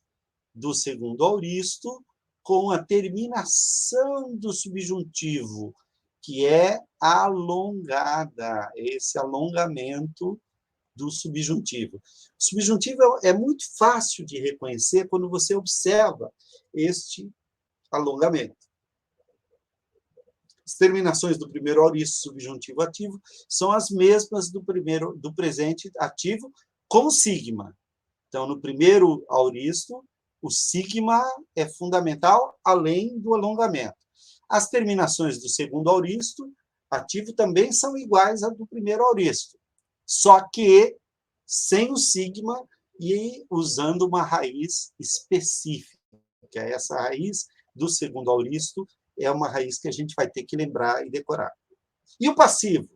B: do segundo auristo com a terminação do subjuntivo, que é alongada, esse alongamento do subjuntivo. O subjuntivo é muito fácil de reconhecer quando você observa este alongamento. As terminações do primeiro auristo subjuntivo ativo são as mesmas do presente ativo com sigma. Então, no primeiro auristo, o sigma é fundamental, além do alongamento. As terminações do segundo auristo ativo também são iguais à do primeiro auristo, só que sem o sigma e usando uma raiz específica. Essa raiz do segundo auristo é uma raiz que a gente vai ter que lembrar e decorar. E o passivo?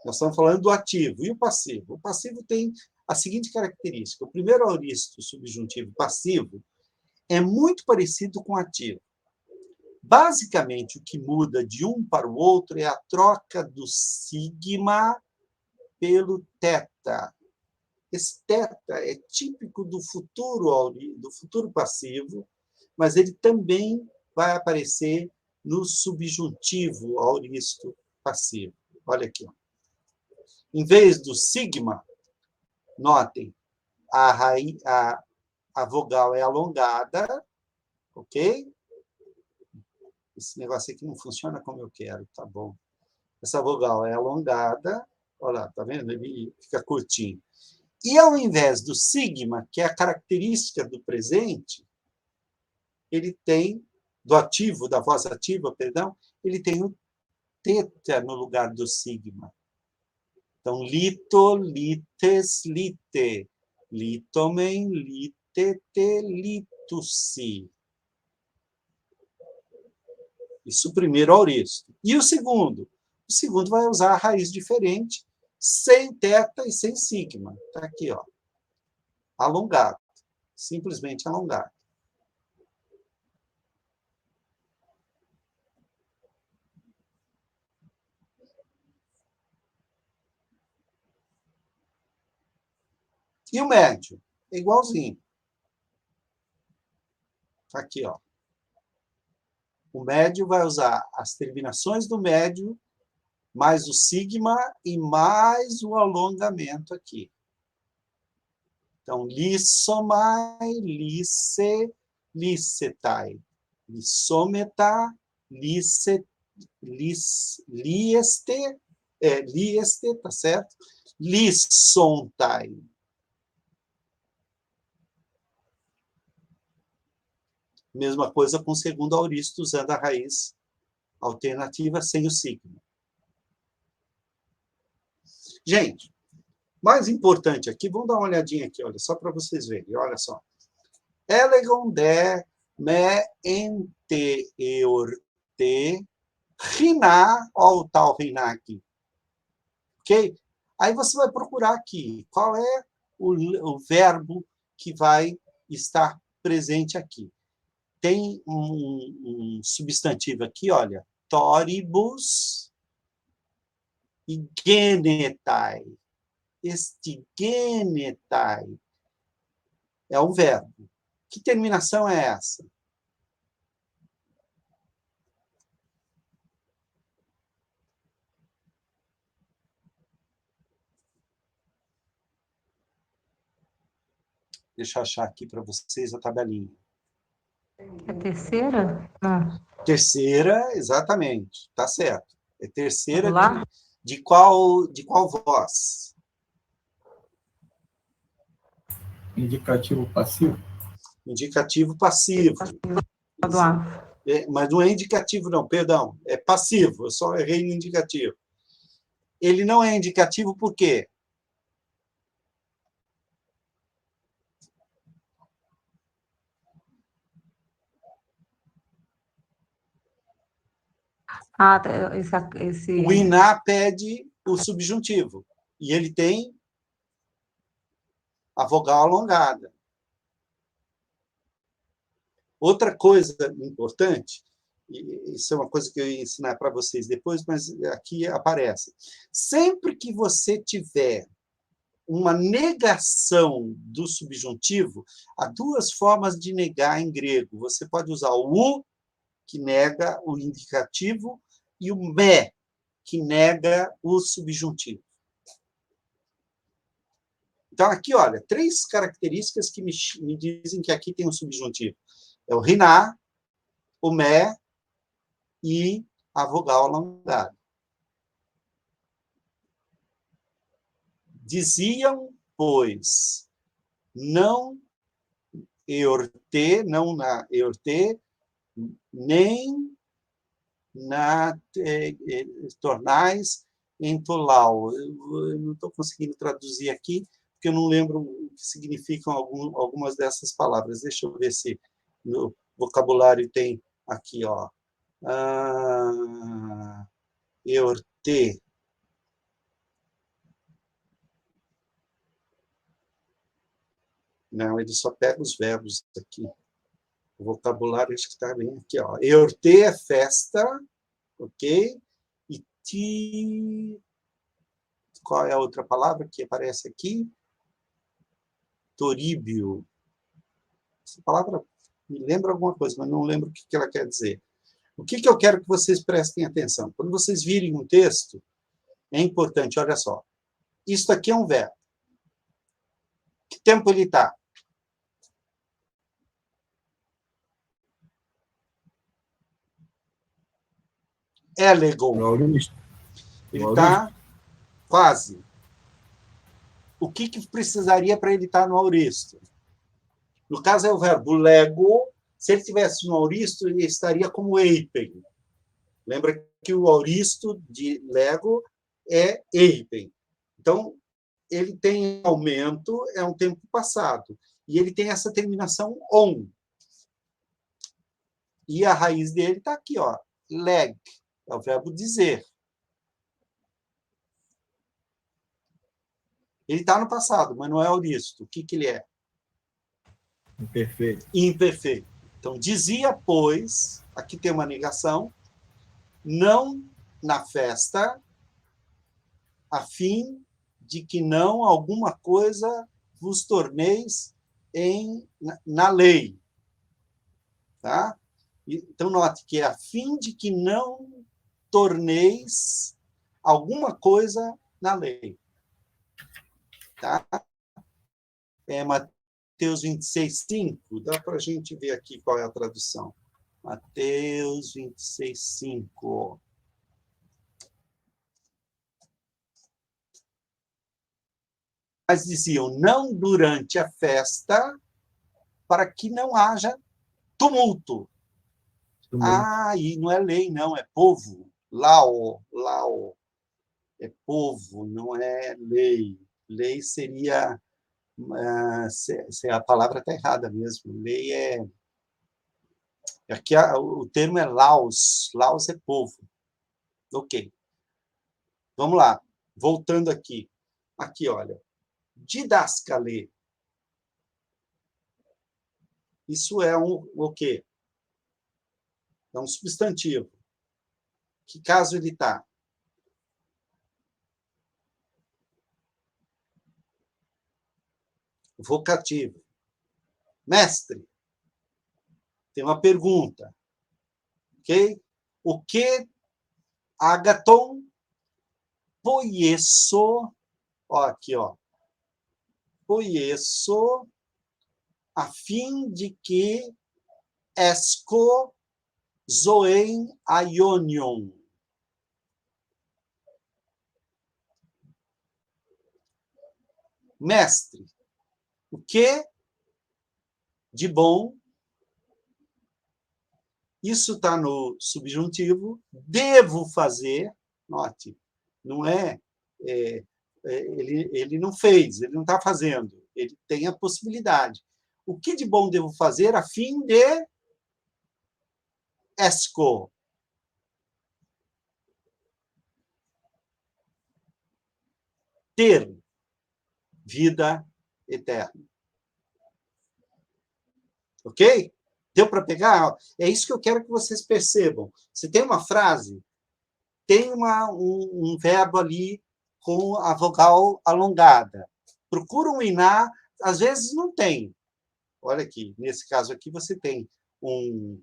B: Nós estamos falando do ativo. E o passivo? O passivo tem a seguinte característica. O primeiro auristo subjuntivo passivo é muito parecido com o ativo. Basicamente, o que muda de um para o outro é a troca do sigma pelo θ. Esse θ é típico do futuro passivo, mas ele também vai aparecer no subjuntivo auristo passivo. Olha aqui. Ó. Em vez do sigma, notem, a vogal é alongada, ok? Esse negócio aqui não funciona como eu quero, tá bom. Essa vogal é alongada, olha lá, tá vendo? Ele fica curtinho. E ao invés do sigma, que é a característica do presente, ele tem, do ativo, da voz ativa, perdão, ele tem o θ no lugar do sigma. Então, lito, lites, lite. Litomen, litete, litusi. Isso o primeiro auristo. E o segundo? O segundo vai usar a raiz diferente, sem θ e sem sigma. Está aqui, ó. Alongado. Simplesmente alongado. E o médio? É igualzinho. Aqui, ó. O médio vai usar as terminações do médio, mais o sigma e mais o alongamento aqui. Então, lissomai, lisse, lissetai. Lissometa, lieste, lieste, tá certo? Lissontai. Mesma coisa com o segundo auristo, usando a raiz alternativa sem o sigma. Gente, mais importante aqui, vamos dar uma olhadinha aqui, olha, só para vocês verem, olha só. Elegon de me ente eorte riná, olha o tal riná aqui. Ok? Aí você vai procurar aqui, qual é o verbo que vai estar presente aqui. Tem um substantivo aqui, olha, toribus e genetai. Este genetai é um verbo. Que terminação é essa? Deixa eu achar aqui para vocês a tabelinha.
G: É terceira? Não.
B: Terceira, exatamente. Tá certo. É terceira
G: Lá?
B: de qual voz?
A: Indicativo passivo.
B: Indicativo passivo.
G: Do A.
B: Mas não é indicativo, não, perdão. É passivo, eu só errei no indicativo. Ele não é indicativo por quê?
G: Ah, esse...
B: O iná pede o subjuntivo. E ele tem a vogal alongada. Outra coisa importante, e isso é uma coisa que eu ia ensinar para vocês depois, mas aqui aparece. Sempre que você tiver uma negação do subjuntivo, há duas formas de negar em grego. Você pode usar o u, que nega o indicativo, e o me, que nega o subjuntivo. Então, aqui, olha, 3 características que me dizem que aqui tem um subjuntivo. É o riná, o me e a vogal alongada. Diziam, pois, não eorte, não na eorte, nem na tornais em tolau. Eu não estou conseguindo traduzir aqui, porque eu não lembro o que significam algumas dessas palavras. Deixa eu ver se no vocabulário tem aqui, ó. Eorte. Não, ele só pega os verbos aqui. O vocabulário acho que está bem aqui, ó. Eorte é festa, ok? E ti... Qual é a outra palavra que aparece aqui? Toríbio. Essa palavra me lembra alguma coisa, mas não lembro o que ela quer dizer. O que eu quero que vocês prestem atenção? Quando vocês virem um texto, é importante, olha só. Isso aqui é um verbo. Que tempo ele está? Elego.
E: Aurista.
B: Ele está quase. O que precisaria para ele estar no auristo? No caso, é o verbo lego. Se ele estivesse no auristo, ele estaria como eipen. Lembra que o auristo de lego é eipen. Então, ele tem aumento, é um tempo passado. E ele tem essa terminação on. E a raiz dele está aqui, ó. Leg. É o verbo dizer. Ele está no passado, mas não é auristo. O que ele é?
E: Imperfeito.
B: Imperfeito. Então, dizia, pois, aqui tem uma negação, não na festa, a fim de que não alguma coisa vos torneis na lei. Tá? Então, note que é a fim de que não torneis alguma coisa na lei. Tá? É Mateus 26:5. Dá para a gente ver aqui qual é a tradução. Mateus 26:5. Mas diziam, não durante a festa, para que não haja tumulto. E não é lei, não, é povo. Lao. É povo, não é lei. Lei seria... a palavra está errada mesmo. Lei é... Aqui o termo é laos. Laos é povo. Ok. Vamos lá. Voltando aqui. Aqui, olha. Didascale. Isso é o quê? É um substantivo. Que caso ele está? Vocativo. Mestre, tem uma pergunta. Ok? O que agaton poieso, ó, aqui, ó. Poieso, a fim de que esco zoen aionion. Mestre, o que de bom, isso está no subjuntivo, devo fazer, note, não ele não fez, ele não está fazendo, ele tem a possibilidade. O que de bom devo fazer a fim de esco? Ter vida eterna. Ok? Deu para pegar? É isso que eu quero que vocês percebam. Se tem uma frase, tem um verbo ali com a vogal alongada. Procura um iná, às vezes não tem. Olha aqui, nesse caso aqui você tem um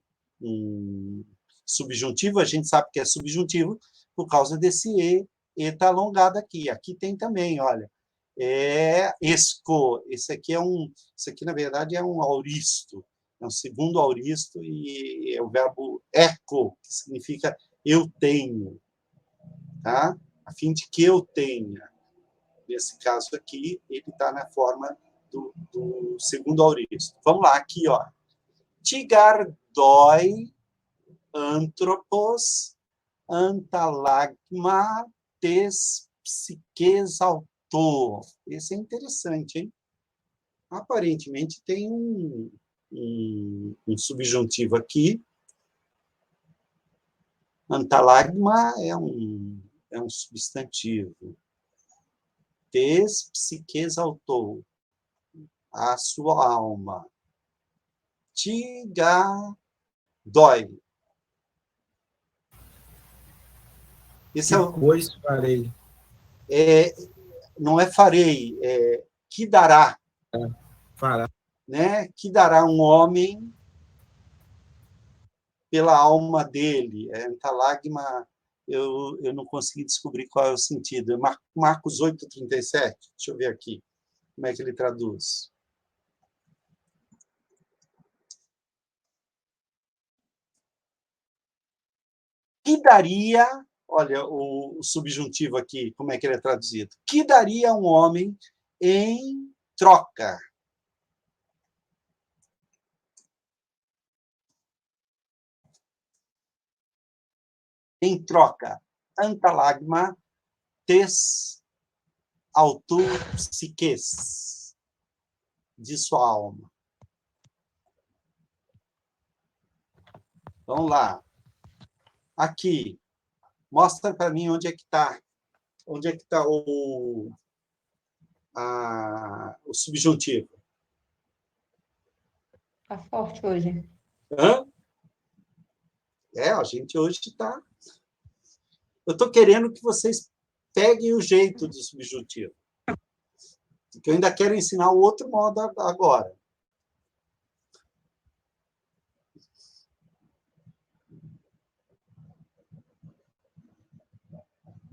B: subjuntivo, a gente sabe que é subjuntivo por causa desse e está alongado aqui. Aqui tem também, olha. É esco. Esse aqui na verdade é um auristo. É um segundo auristo e é o verbo eco, que significa eu tenho, tá? A fim de que eu tenha. Nesse caso aqui, ele está na forma do segundo auristo. Vamos lá, aqui, ó. Tigardoi anthropos antalagma tes psiques autor. Esse é interessante, hein? Aparentemente tem um subjuntivo aqui. Antalagma é um substantivo. Tes psiques autor. A sua alma. Tigadoi. Esse é o...
E: Pois farei.
B: Não é farei, é que dará.
E: Fará.
B: Né? Que dará um homem pela alma dele. Antalagma, eu não consegui descobrir qual é o sentido. Marcos 8:37. Deixa eu ver aqui como é que ele traduz. Que daria, olha o subjuntivo aqui, como é que ele é traduzido? Que daria um homem em troca? Em troca, antalagma tes autu psiques, de sua alma. Vamos lá. Aqui, mostra para mim onde é que está o subjuntivo.
F: Tá forte hoje.
B: Hã? A gente hoje está... Eu estou querendo que vocês peguem o jeito do subjuntivo. Porque eu ainda quero ensinar o outro modo agora.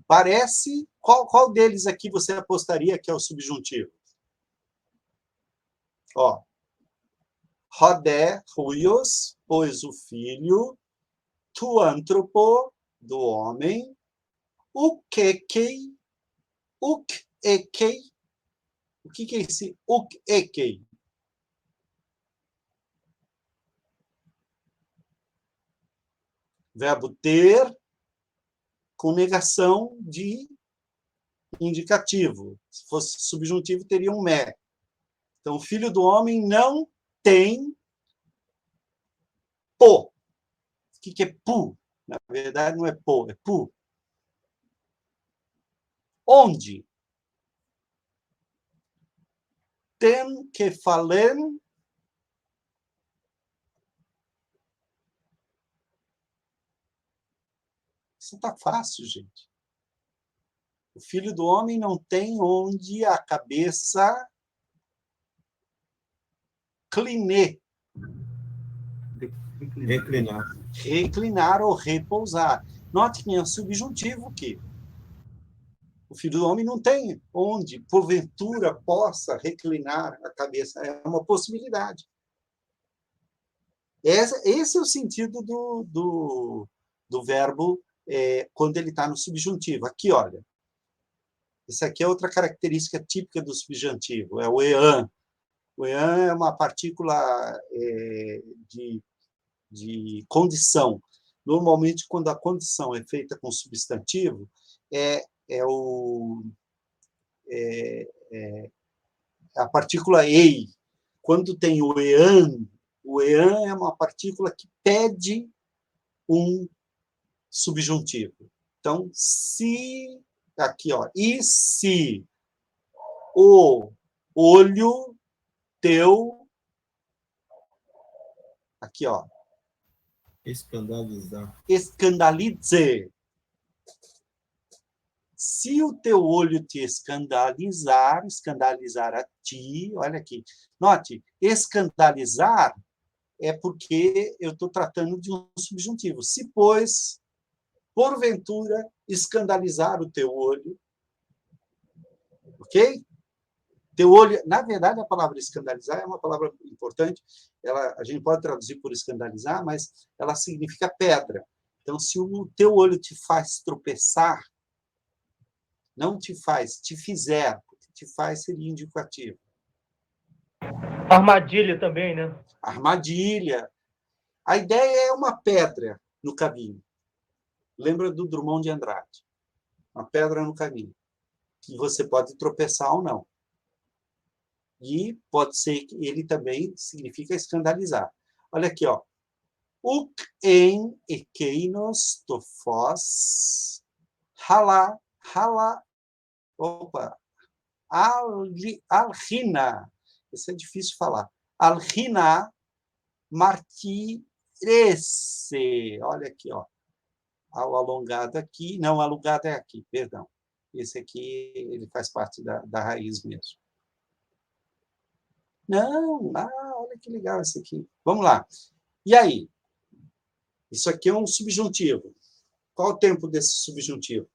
B: Parece... Qual deles aqui você apostaria que é o subjuntivo? Ó. Rodé, ruios, pois o filho, tu antropo, do homem, ukekei, ukekei. O que é esse ukekei? Verbo ter com negação de indicativo. Se fosse subjuntivo, teria um me. Então, o filho do homem não tem po. O que é pu? Na verdade, não é po, é pu. Onde? Tem que falar. Isso está fácil, gente. O filho do homem não tem onde a cabeça cliner. Reclinar ou repousar. Note que é um subjuntivo aqui. O filho do homem não tem onde, porventura, possa reclinar a cabeça. É uma possibilidade. Esse é o sentido do verbo quando ele está no subjuntivo. Aqui, olha. Essa aqui é outra característica típica do subjuntivo, é o ean. O ean é uma partícula de condição. Normalmente, quando a condição é feita com substantivo, a partícula ei. Quando tem o ean é uma partícula que pede um subjuntivo. Então, se... Aqui, ó. E se o olho teu... Aqui, ó.
E: Escandalizar.
B: Escandalize. Se o teu olho te escandalizar a ti, olha aqui. Note, escandalizar é porque eu estou tratando de um subjuntivo. Se, pois, porventura, escandalizar o teu olho, ok? Teu olho, na verdade, a palavra escandalizar é uma palavra importante. A gente pode traduzir por escandalizar, mas ela significa pedra. Então, se o teu olho te faz tropeçar, não te faz, te fizer, porque te faz seria indicativo.
H: Armadilha também, né?
B: Armadilha. A ideia é uma pedra no caminho. Lembra do Drummond de Andrade? Uma pedra no caminho, que você pode tropeçar ou não. E pode ser que ele também significa escandalizar. Olha aqui, ó. Uk en ekeinos tofos hala opa, alhina. Isso é difícil de falar. Alhina martirese. Olha aqui, ó. O alongado aqui. Não, o alongado é aqui, perdão. Esse aqui, ele faz parte da raiz mesmo. Não, olha que legal esse aqui. Vamos lá. E aí? Isso aqui é um subjuntivo. Qual o tempo desse subjuntivo?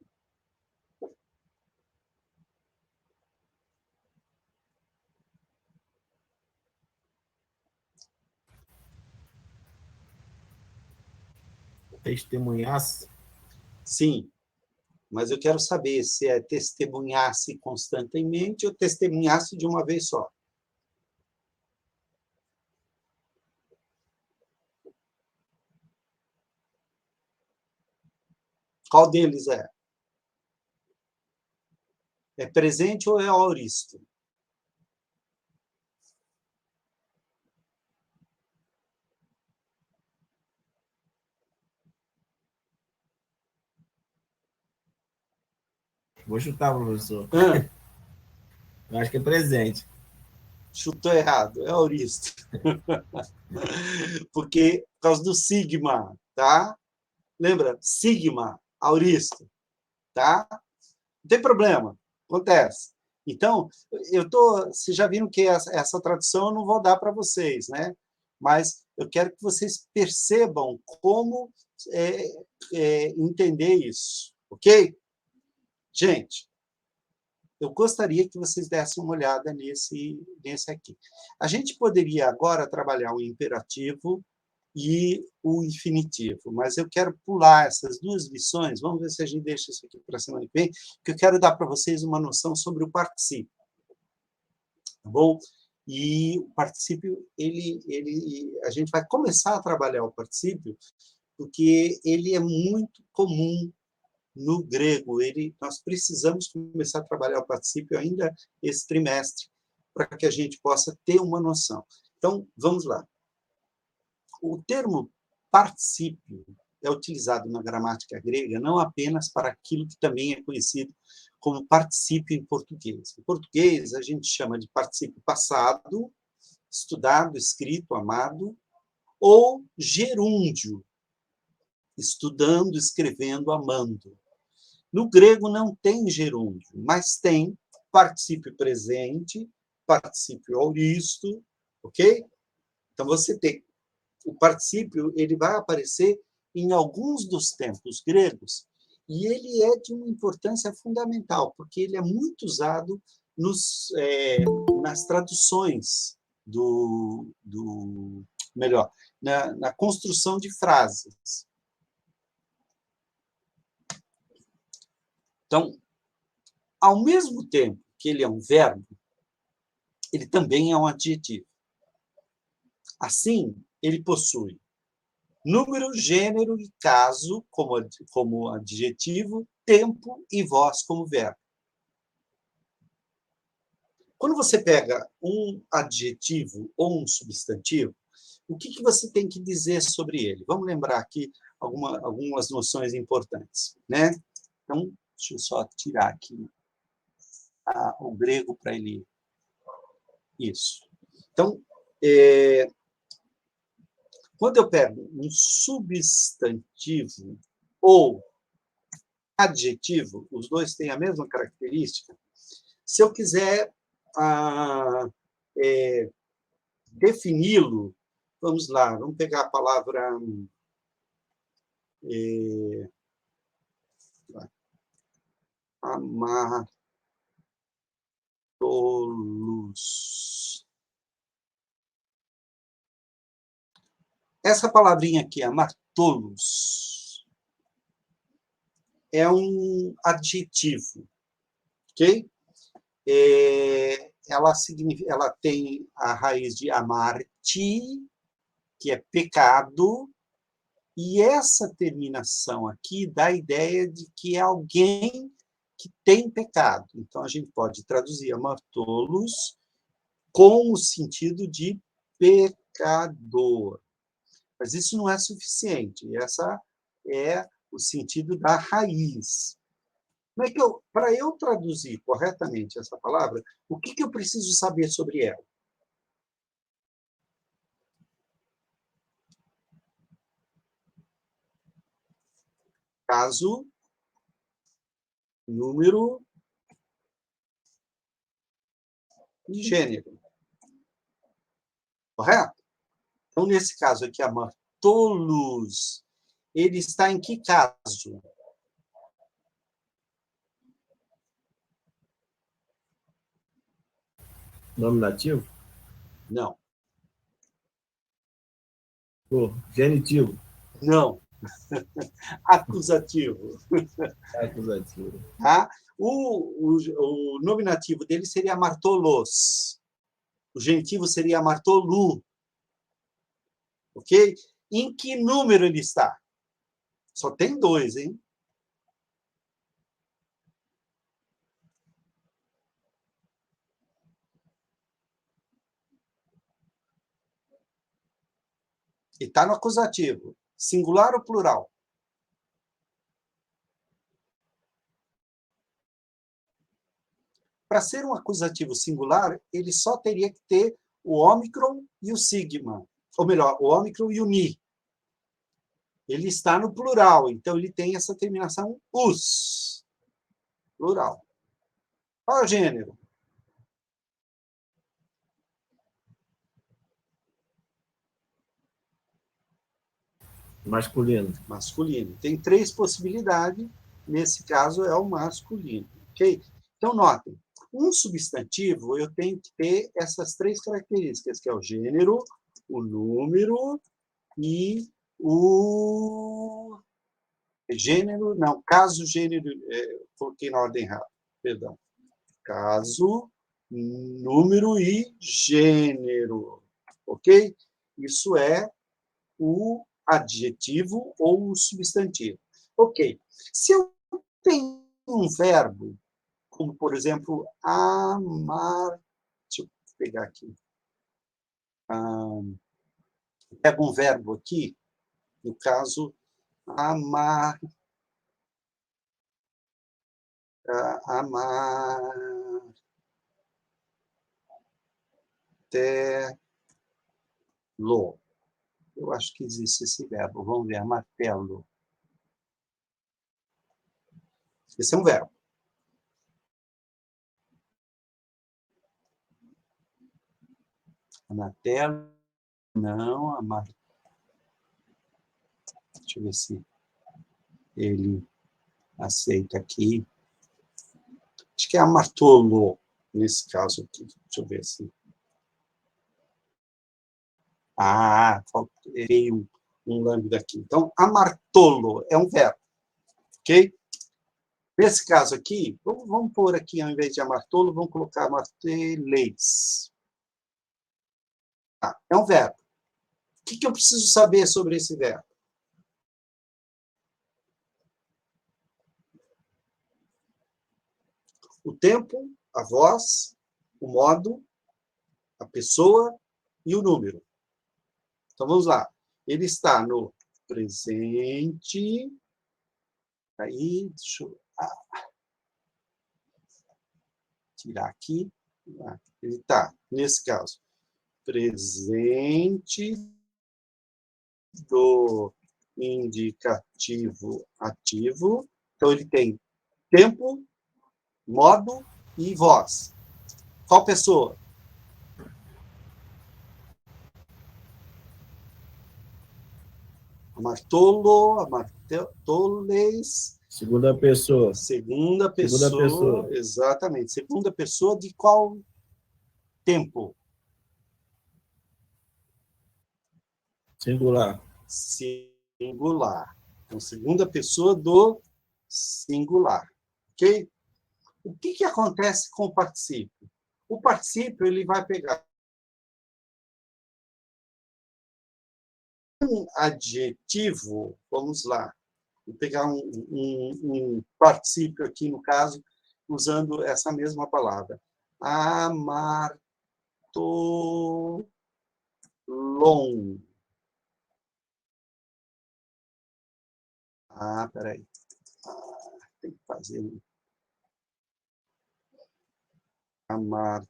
E: Testemunhasse.
B: Sim, mas eu quero saber se é testemunhasse constantemente ou testemunhasse de uma vez só. Qual deles é? É presente ou é aoristo?
E: Vou chutar, professor.
B: Ah,
E: Eu acho que é presente.
B: chutou errado, é aoristo. Porque, por causa do sigma, tá? Lembra? Sigma, aoristo, tá? Não tem problema, acontece. Então, vocês já viram que essa tradução eu não vou dar para vocês, né? Mas eu quero que vocês percebam como entender isso, ok? Gente, eu gostaria que vocês dessem uma olhada nesse aqui. A gente poderia agora trabalhar o imperativo e o infinitivo, mas eu quero pular essas duas lições. Vamos ver se a gente deixa isso aqui para a semana que vem, porque eu quero dar para vocês uma noção sobre o particípio. Tá bom? E o particípio, a gente vai começar a trabalhar o particípio, porque ele é muito comum no grego. Nós precisamos começar a trabalhar o particípio ainda esse trimestre, para que a gente possa ter uma noção. Então, vamos lá. O termo particípio é utilizado na gramática grega não apenas para aquilo que também é conhecido como particípio em português. Em português, a gente chama de particípio passado, estudado, escrito, amado, ou gerúndio, estudando, escrevendo, amando. No grego não tem gerúndio, mas tem particípio presente, particípio aoristo, ok? Então, você tem o particípio, ele vai aparecer em alguns dos tempos gregos, e ele é de uma importância fundamental, porque ele é muito usado nas traduções melhor, na construção de frases. Então, ao mesmo tempo que ele é um verbo, ele também é um adjetivo. Assim, ele possui número, gênero e caso como adjetivo, tempo e voz como verbo. Quando você pega um adjetivo ou um substantivo, o que você tem que dizer sobre ele? Vamos lembrar aqui algumas noções importantes, né? Então, deixa eu só tirar aqui o grego para ele. Isso. Então, Quando eu pego um substantivo ou adjetivo, os dois têm a mesma característica. Se eu quiser defini-lo, vamos lá, vamos pegar a palavra amartolos. Essa palavrinha aqui, amartolos, é um adjetivo, ok? Ela tem a raiz de amarte, que é pecado, e essa terminação aqui dá a ideia de que é alguém que tem pecado. Então, a gente pode traduzir amartolos com o sentido de pecador. Mas isso não é suficiente. Essa é o sentido da raiz. Para eu traduzir corretamente essa palavra, o que eu preciso saber sobre ela? Caso, número e gênero. Correto? Então, nesse caso aqui, amartolos, ele está em que caso?
E: Nominativo?
B: Não.
E: Genitivo.
B: Não. Acusativo.
E: Acusativo.
B: Tá? O nominativo dele seria amartolos. O genitivo seria amartolu. Ok? Em que número ele está? Só tem 2, hein? E está no acusativo. Singular ou plural? Para ser um acusativo singular, ele só teria que ter o ômicron e o sigma. Ou melhor, o ômicron e o ni. Ele está no plural, então ele tem essa terminação us. Plural. Qual é o gênero?
E: Masculino.
B: Masculino. Tem 3 possibilidades, nesse caso é o masculino. Ok? Então, notem, um substantivo eu tenho que ter essas 3 características, que é o gênero, o número e o gênero, não, caso, gênero, coloquei na ordem errada, perdão. Caso, número e gênero. Ok? Isso é o adjetivo ou o substantivo. Ok. Se eu tenho um verbo, como, por exemplo, amar... Deixa eu pegar aqui. Pego um verbo aqui, no caso, amar... amartelo. Eu acho que existe esse verbo. Vamos ver, martelo. Esse é um verbo. Martelo, não, deixa eu ver se ele aceita aqui. Acho que é amartolo, nesse caso aqui. Deixa eu ver se... faltei um lambda aqui. Então, amartolo é um verbo. Ok? Nesse caso aqui, vamos pôr aqui, ao invés de amartolo, vamos colocar amarteleis. É um verbo. O que eu preciso saber sobre esse verbo? O tempo, a voz, o modo, a pessoa e o número. Então, vamos lá. Ele está no presente. Aí, deixa eu tirar aqui. Ele está, nesse caso, presente do indicativo ativo. Então, ele tem tempo, modo e voz. Qual pessoa? Amartolo, amartoles.
E: Segunda pessoa.
B: Segunda pessoa. Exatamente. Segunda pessoa de qual tempo?
E: Singular.
B: Singular. Então, segunda pessoa do singular. Ok? O que acontece com o particípio? O particípio ele vai pegar um adjetivo, vamos lá, vou pegar um particípio aqui, no caso, usando essa mesma palavra. Amartolon. Peraí. Tem que fazer um. Amartolon.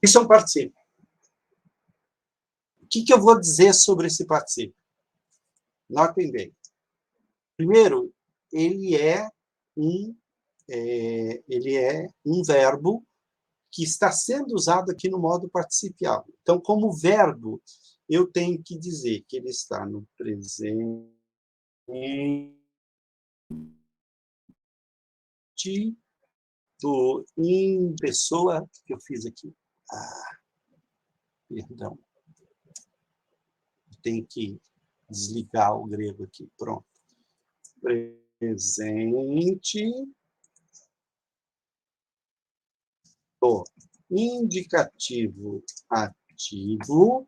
B: Isso é um particípio. O que eu vou dizer sobre esse particípio? Notem bem. Primeiro, ele é um verbo que está sendo usado aqui no modo participial. Então, como verbo, eu tenho que dizer que ele está no presente em pessoa que eu fiz aqui. Perdão. Tem que desligar o grego aqui. Pronto. Presente do indicativo ativo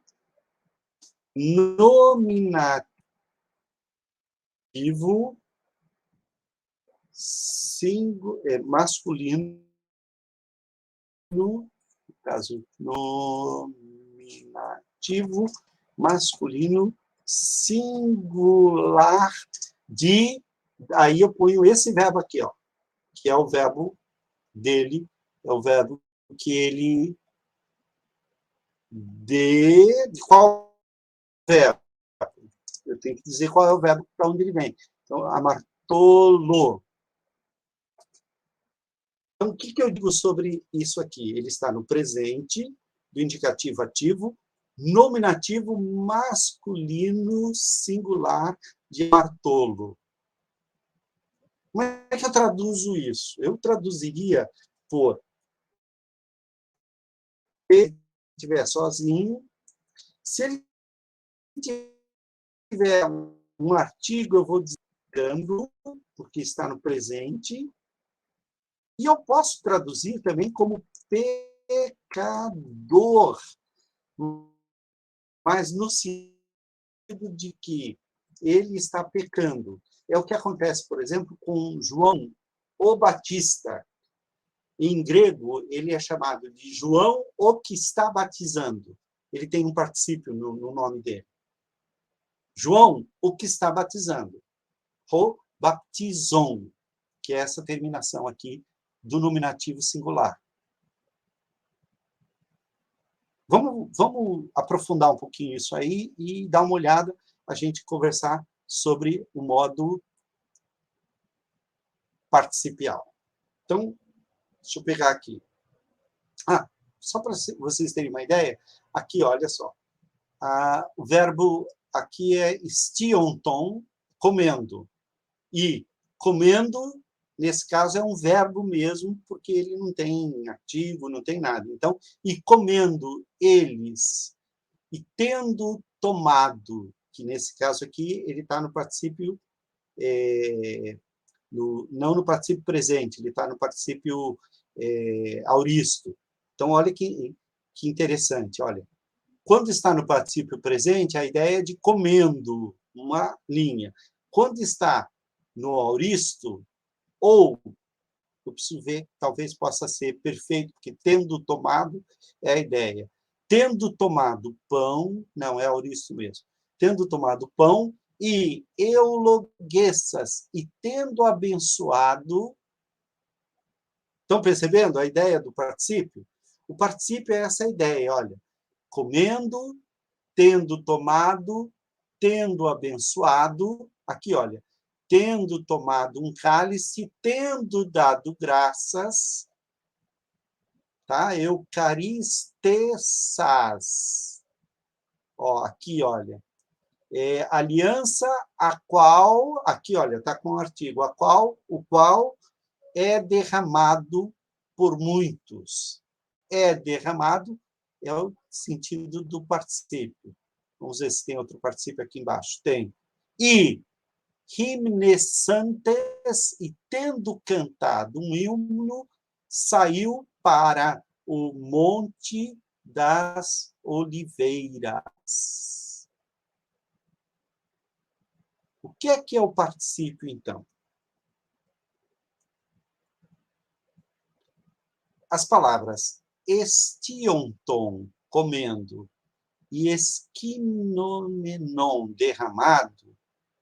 B: nominativo masculino, no caso, nominativo masculino singular de... Aí eu ponho esse verbo aqui, ó, que é o verbo dele, é o verbo que ele... De qual verbo? Eu tenho que dizer qual é o verbo para onde ele vem. Então, amartolo. Então, o que eu digo sobre isso aqui? Ele está no presente do indicativo ativo, nominativo masculino singular de amartolo. Como é que eu traduzo isso? Eu traduziria por ele estiver sozinho. Se ele tiver um artigo, eu vou dizendo, porque está no presente. E eu posso traduzir também como pecador, mas no sentido de que ele está pecando. É o que acontece, por exemplo, com João o Batista. Em grego, ele é chamado de João o que está batizando. Ele tem um particípio no nome dele. João o que está batizando. Ho baptizon, que é essa terminação aqui do nominativo singular. Vamos aprofundar um pouquinho isso aí e dar uma olhada, a gente conversar sobre o modo participial. Então, deixa eu pegar aqui. Só para vocês terem uma ideia, aqui, olha só. O verbo aqui é estionton, comendo. E comendo, nesse caso, é um verbo mesmo, porque ele não tem ativo, não tem nada. Então, e comendo eles, e tendo tomado, que nesse caso aqui, ele está no particípio, não no particípio presente, ele está no particípio auristo. Então, olha que interessante, olha. Quando está no particípio presente, a ideia é de comendo, uma linha. Quando está no auristo, ou, eu preciso ver, talvez possa ser perfeito, porque tendo tomado é a ideia. Tendo tomado pão, não, é auristo mesmo. Tendo tomado pão e euloguessas, e tendo abençoado. Estão percebendo a ideia do particípio? O particípio é essa ideia, olha, comendo, tendo tomado, tendo abençoado, aqui, olha, tendo tomado um cálice, tendo dado graças, tá? Eucaristessas. Ó, aqui, olha, aliança a qual, aqui, olha, está com o artigo, o qual é derramado por muitos. É derramado é o sentido do particípio. Vamos ver se tem outro particípio aqui embaixo. Tem. E reminescentes, e tendo cantado um himno, saiu para o Monte das Oliveiras. O que é o particípio, então? As palavras estionton, comendo, e esquinomenon, derramado,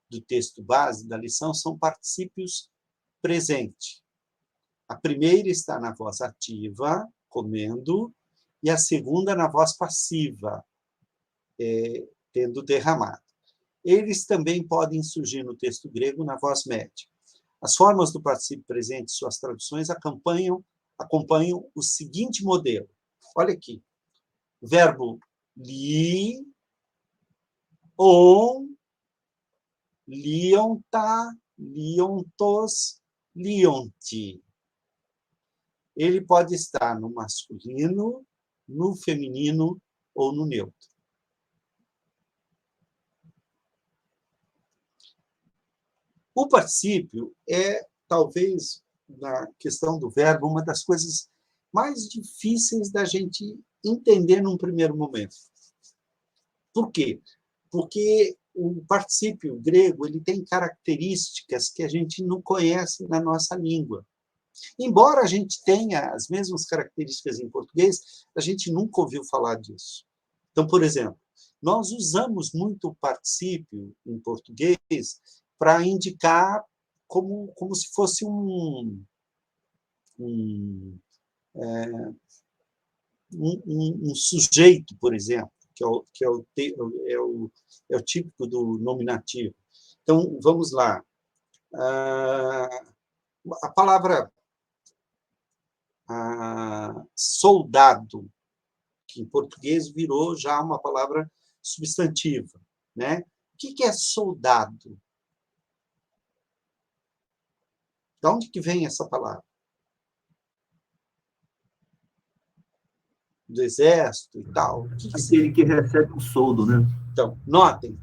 B: do texto base da lição, são particípios presente. A primeira está na voz ativa, comendo, e a segunda na voz passiva, tendo derramado. Eles também podem surgir no texto grego na voz média. As formas do particípio presente e suas traduções acompanham o seguinte modelo. Olha aqui. O verbo li, on, lionta, liontos, lionti. Ele pode estar no masculino, no feminino ou no neutro. O particípio é, talvez, na questão do verbo, uma das coisas mais difíceis da gente entender num primeiro momento. Por quê? Porque o particípio grego ele tem características que a gente não conhece na nossa língua. Embora a gente tenha as mesmas características em português, a gente nunca ouviu falar disso. Então, por exemplo, nós usamos muito o particípio em português para indicar como se fosse um sujeito, por exemplo, que é o típico do nominativo. Então, vamos lá. A palavra soldado, que em português virou já uma palavra substantiva, né? O que é soldado? De onde que vem essa palavra? Do exército e tal. O que
I: Aquele que recebe um soldo, né?
B: Então, notem,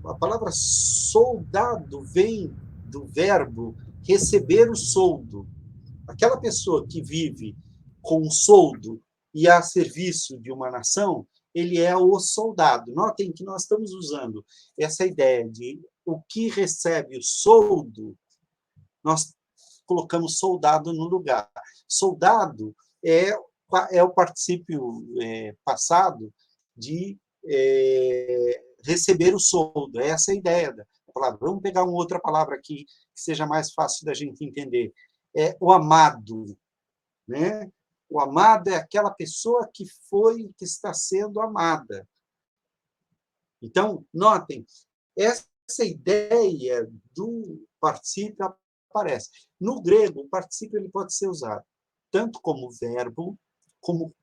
B: a palavra soldado vem do verbo receber o soldo. Aquela pessoa que vive com um soldo e a serviço de uma nação, ele é o soldado. Notem que nós estamos usando essa ideia de o que recebe o soldo, nós colocamos soldado no lugar. Soldado é o particípio passado de receber o soldo. Essa é a ideia da palavra. Vamos pegar uma outra palavra aqui que seja mais fácil da gente entender. É o amado, né? O amado é aquela pessoa que está sendo amada. Então, notem, essa ideia do particípio aparece. No grego, o particípio ele pode ser usado tanto como verbo, como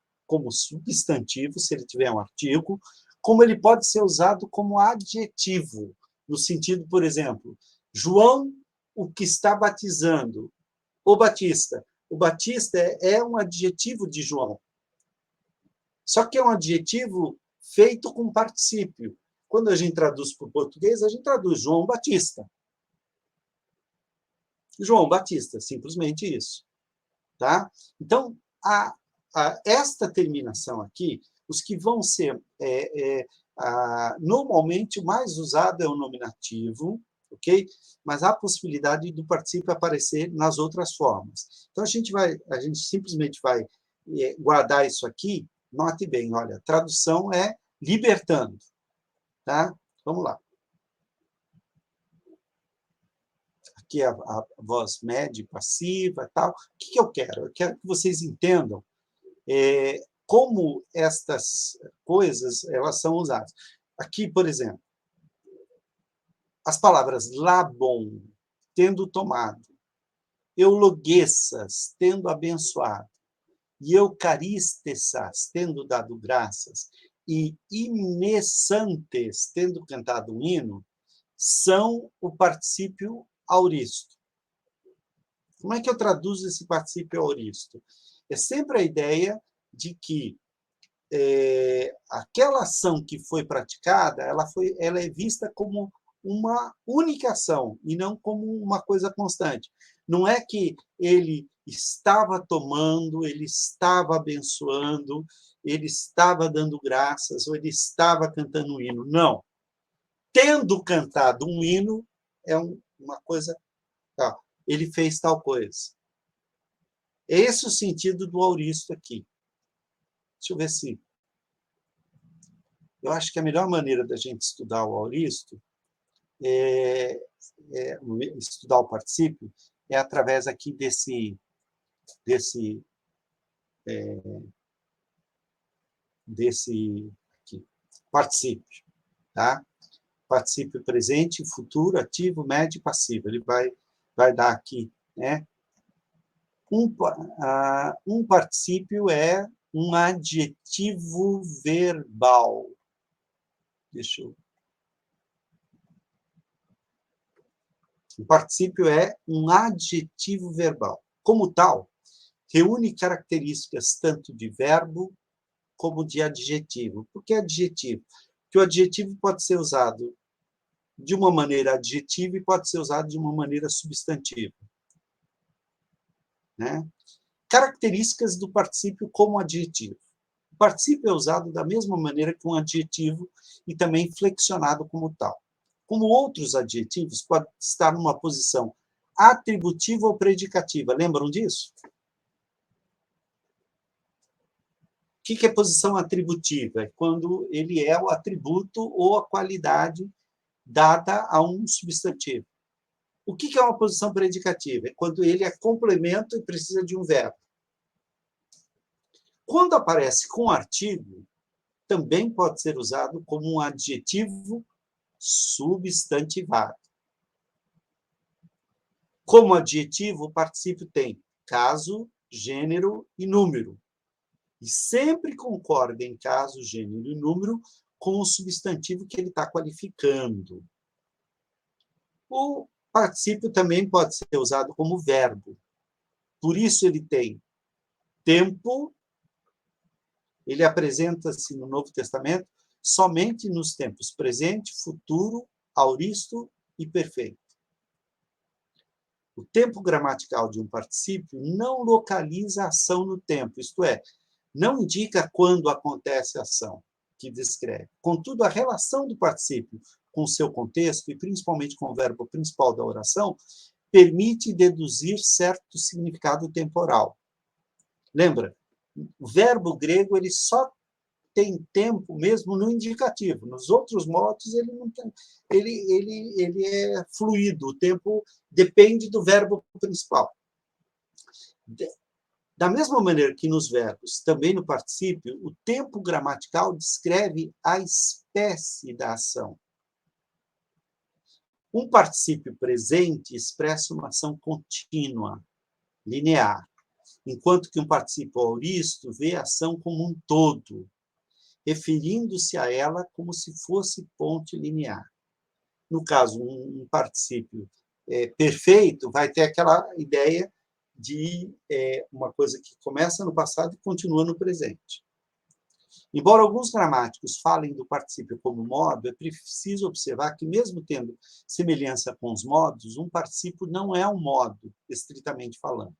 B: substantivo, se ele tiver um artigo, como ele pode ser usado como adjetivo, no sentido, por exemplo, João, o que está batizando, o Batista. O Batista é um adjetivo de João. Só que é um adjetivo feito com particípio. Quando a gente traduz para o português, a gente traduz João Batista. João Batista, simplesmente isso. Tá? Então, esta terminação aqui, os que vão ser... normalmente, o mais usado é o nominativo, ok? Mas há a possibilidade do particípio aparecer nas outras formas. Então, a gente simplesmente vai guardar isso aqui. Note bem, olha, a tradução é libertando. Tá? Vamos lá. Aqui é a voz média e passiva, tal. O que eu quero? Eu quero que vocês entendam como estas coisas elas são usadas. Aqui, por exemplo, as palavras labon, tendo tomado, euloguessas, tendo abençoado, e eucaristessas, tendo dado graças, e imnessantes, tendo cantado um hino, são o particípio auristo. Como é que eu traduzo esse particípio auristo? É sempre a ideia de que aquela ação que foi praticada, ela é vista como uma única ação e não como uma coisa constante. Não é que ele estava tomando, ele estava abençoando, ele estava dando graças, ou ele estava cantando um hino. Não. Tendo cantado um hino, é uma coisa... Tá, ele fez tal coisa. É esse o sentido do auristo aqui. Deixa eu ver se... Eu acho que a melhor maneira da gente estudar o auristo estudar o particípio é através aqui desse aqui, particípio, tá? Particípio presente, futuro, ativo, médio e passivo. Ele vai dar aqui, né? Um particípio é um adjetivo verbal. Deixa eu... O particípio é um adjetivo verbal. Como tal, reúne características tanto de verbo como de adjetivo. Por que adjetivo? Porque o adjetivo pode ser usado de uma maneira adjetiva e pode ser usado de uma maneira substantiva. Né? Características do particípio como adjetivo. O particípio é usado da mesma maneira que um adjetivo e também flexionado como tal. Como outros adjetivos, pode estar numa posição atributiva ou predicativa. Lembram disso? O que é posição atributiva? É quando ele é o atributo ou a qualidade dada a um substantivo. O que é uma posição predicativa? É quando ele é complemento e precisa de um verbo. Quando aparece com artigo, também pode ser usado como um adjetivo substantivado. Como adjetivo, o particípio tem caso, gênero e número. E sempre concorda em caso, gênero e número com o substantivo que ele está qualificando. O particípio também pode ser usado como verbo. Por isso ele tem tempo, ele apresenta-se no Novo Testamento somente nos tempos presente, futuro, auristo e perfeito. O tempo gramatical de um particípio não localiza a ação no tempo, isto é, não indica quando acontece a ação que descreve. Contudo, a relação do particípio com o seu contexto, e principalmente com o verbo principal da oração, permite deduzir certo significado temporal. Lembra? O verbo grego ele só tem tempo mesmo no indicativo. Nos outros modos, ele não tem, ele é fluido. O tempo depende do verbo principal. Da mesma maneira que nos verbos, também no particípio, o tempo gramatical descreve a espécie da ação. Um particípio presente expressa uma ação contínua, linear, enquanto que um particípio auristo vê a ação como um todo, referindo-se a ela como se fosse ponte linear. No caso, um particípio perfeito vai ter aquela ideia de uma coisa que começa no passado e continua no presente. Embora alguns gramáticos falem do particípio como modo, é preciso observar que, mesmo tendo semelhança com os modos, um particípio não é um modo, estritamente falando.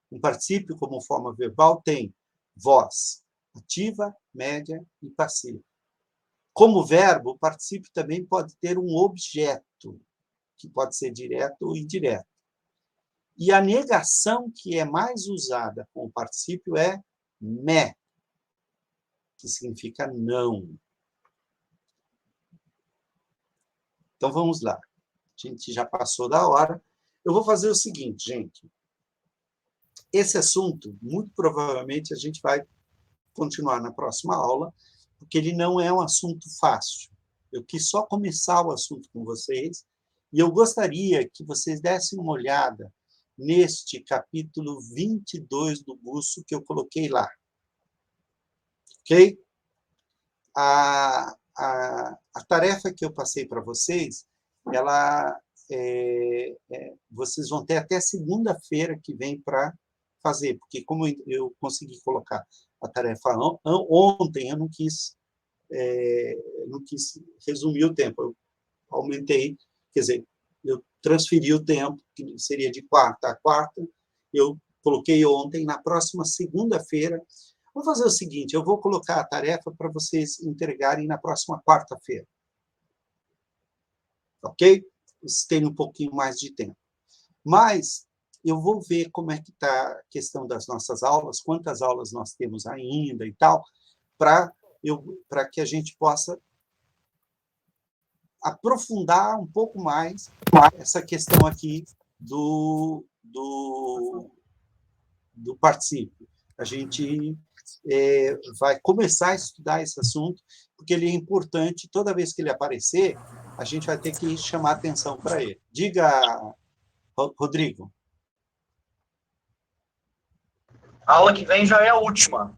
B: Um particípio, como forma verbal, tem voz, ativa, média e passiva. Como verbo, o particípio também pode ter um objeto, que pode ser direto ou indireto. E a negação que é mais usada com o particípio é me, que significa não. Então, vamos lá. A gente já passou da hora. Eu vou fazer o seguinte, gente. Esse assunto, muito provavelmente, a gente vai continuar na próxima aula, porque ele não é um assunto fácil. Eu quis só começar o assunto com vocês, e eu gostaria que vocês dessem uma olhada neste capítulo 22 do Busso que eu coloquei lá. Ok? A tarefa que eu passei para vocês, vocês vão ter até segunda-feira que vem para fazer, porque como eu consegui colocar a tarefa ontem, eu não quis resumir o tempo, eu aumentei, quer dizer, eu transferi o tempo, que seria de quarta a quarta, eu coloquei ontem, na próxima segunda-feira. Vou fazer o seguinte, eu vou colocar a tarefa para vocês entregarem na próxima quarta-feira. Ok? Vocês terem um pouquinho mais de tempo. Mas eu vou ver como é que está a questão das nossas aulas, quantas aulas nós temos ainda e tal, para que a gente possa aprofundar um pouco mais essa questão aqui do particípio. A gente vai começar a estudar esse assunto, porque ele é importante, toda vez que ele aparecer, a gente vai ter que chamar atenção para ele. Diga, Rodrigo.
D: A aula que vem já é a última.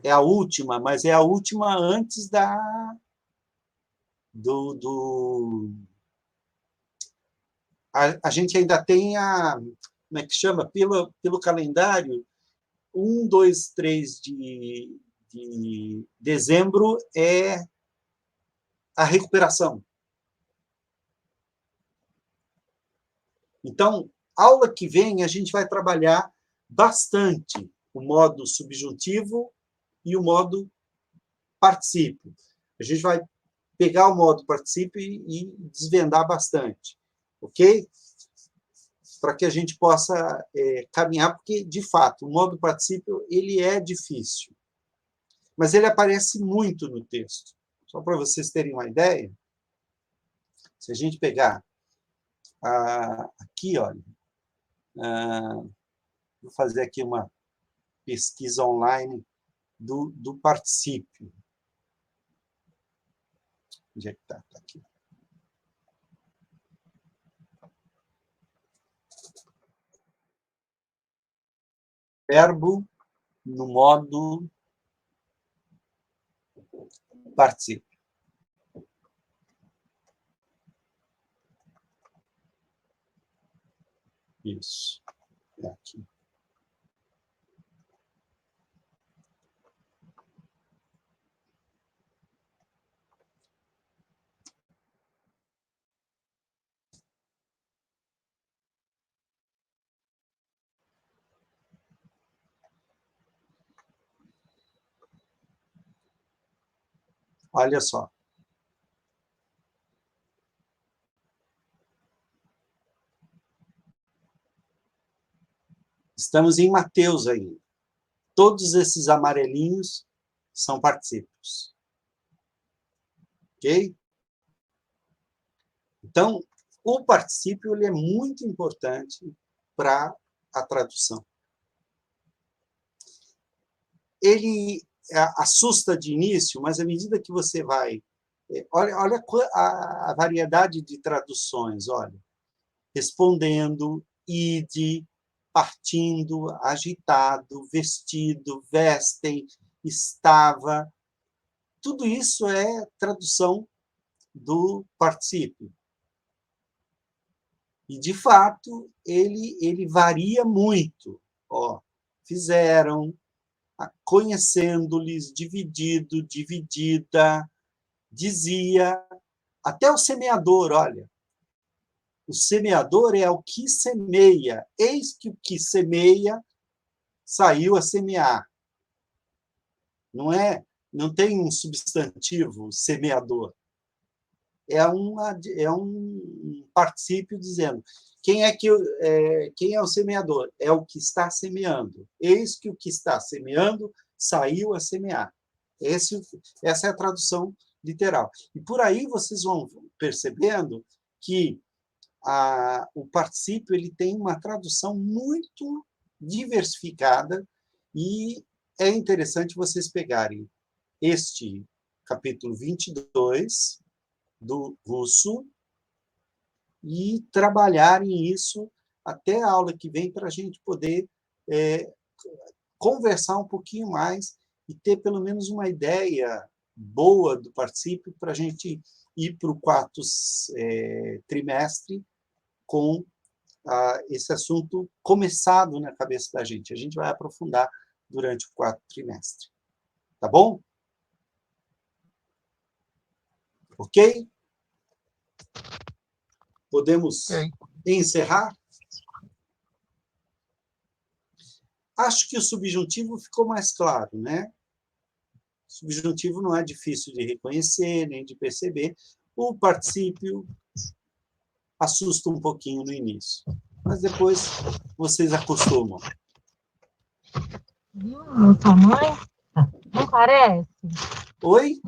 B: É a última, mas é a última antes a gente ainda tem como é que chama? Pelo calendário, 1, 2, 3 de dezembro é a recuperação. Então, aula que vem, a gente vai trabalhar bastante o modo subjuntivo e o modo particípio. A gente vai pegar o modo particípio e desvendar bastante, ok? Para que a gente possa caminhar, porque, de fato, o modo particípio ele é difícil, mas ele aparece muito no texto. Só para vocês terem uma ideia, se a gente pegar aqui, olha, vou fazer aqui uma pesquisa online do particípio. Onde é que está? Está aqui. Verbo no modo particípio. Isso. É aqui. Olha só. Estamos em Mateus ainda. Todos esses amarelinhos são particípios. Ok? Então, o particípio ele é muito importante para a tradução. Ele assusta de início, mas à medida que você vai... Olha a variedade de traduções, olha. Respondendo, ide, partindo, agitado, vestido, vestem, estava. Tudo isso é tradução do particípio. E, de fato, ele varia muito. Ó, fizeram, conhecendo-lhes, dividido, dividida, dizia, até o semeador, olha. O semeador é o que semeia. Eis que o que semeia saiu a semear. Não tem um substantivo semeador. É um particípio dizendo quem é o semeador? É o que está semeando. Eis que o que está semeando saiu a semear. Essa é a tradução literal. E por aí vocês vão percebendo que o particípio ele tem uma tradução muito diversificada e é interessante vocês pegarem este capítulo 22 do russo e trabalharem isso até a aula que vem para a gente poder conversar um pouquinho mais e ter pelo menos uma ideia boa do particípio para a gente ir para o quarto trimestre com esse assunto começado na cabeça da gente. A gente vai aprofundar durante o quarto trimestre. Tá bom? Ok? Podemos encerrar? Acho que o subjuntivo ficou mais claro, né? O subjuntivo não é difícil de reconhecer, nem de perceber. O particípio assusta um pouquinho no início, mas depois vocês acostumam.
F: Sua mãe? Não parece?
B: Oi?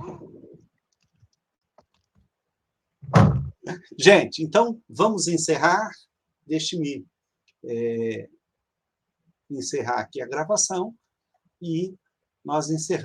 B: Gente, então vamos encerrar. Deixe-me encerrar aqui a gravação e nós encerramos.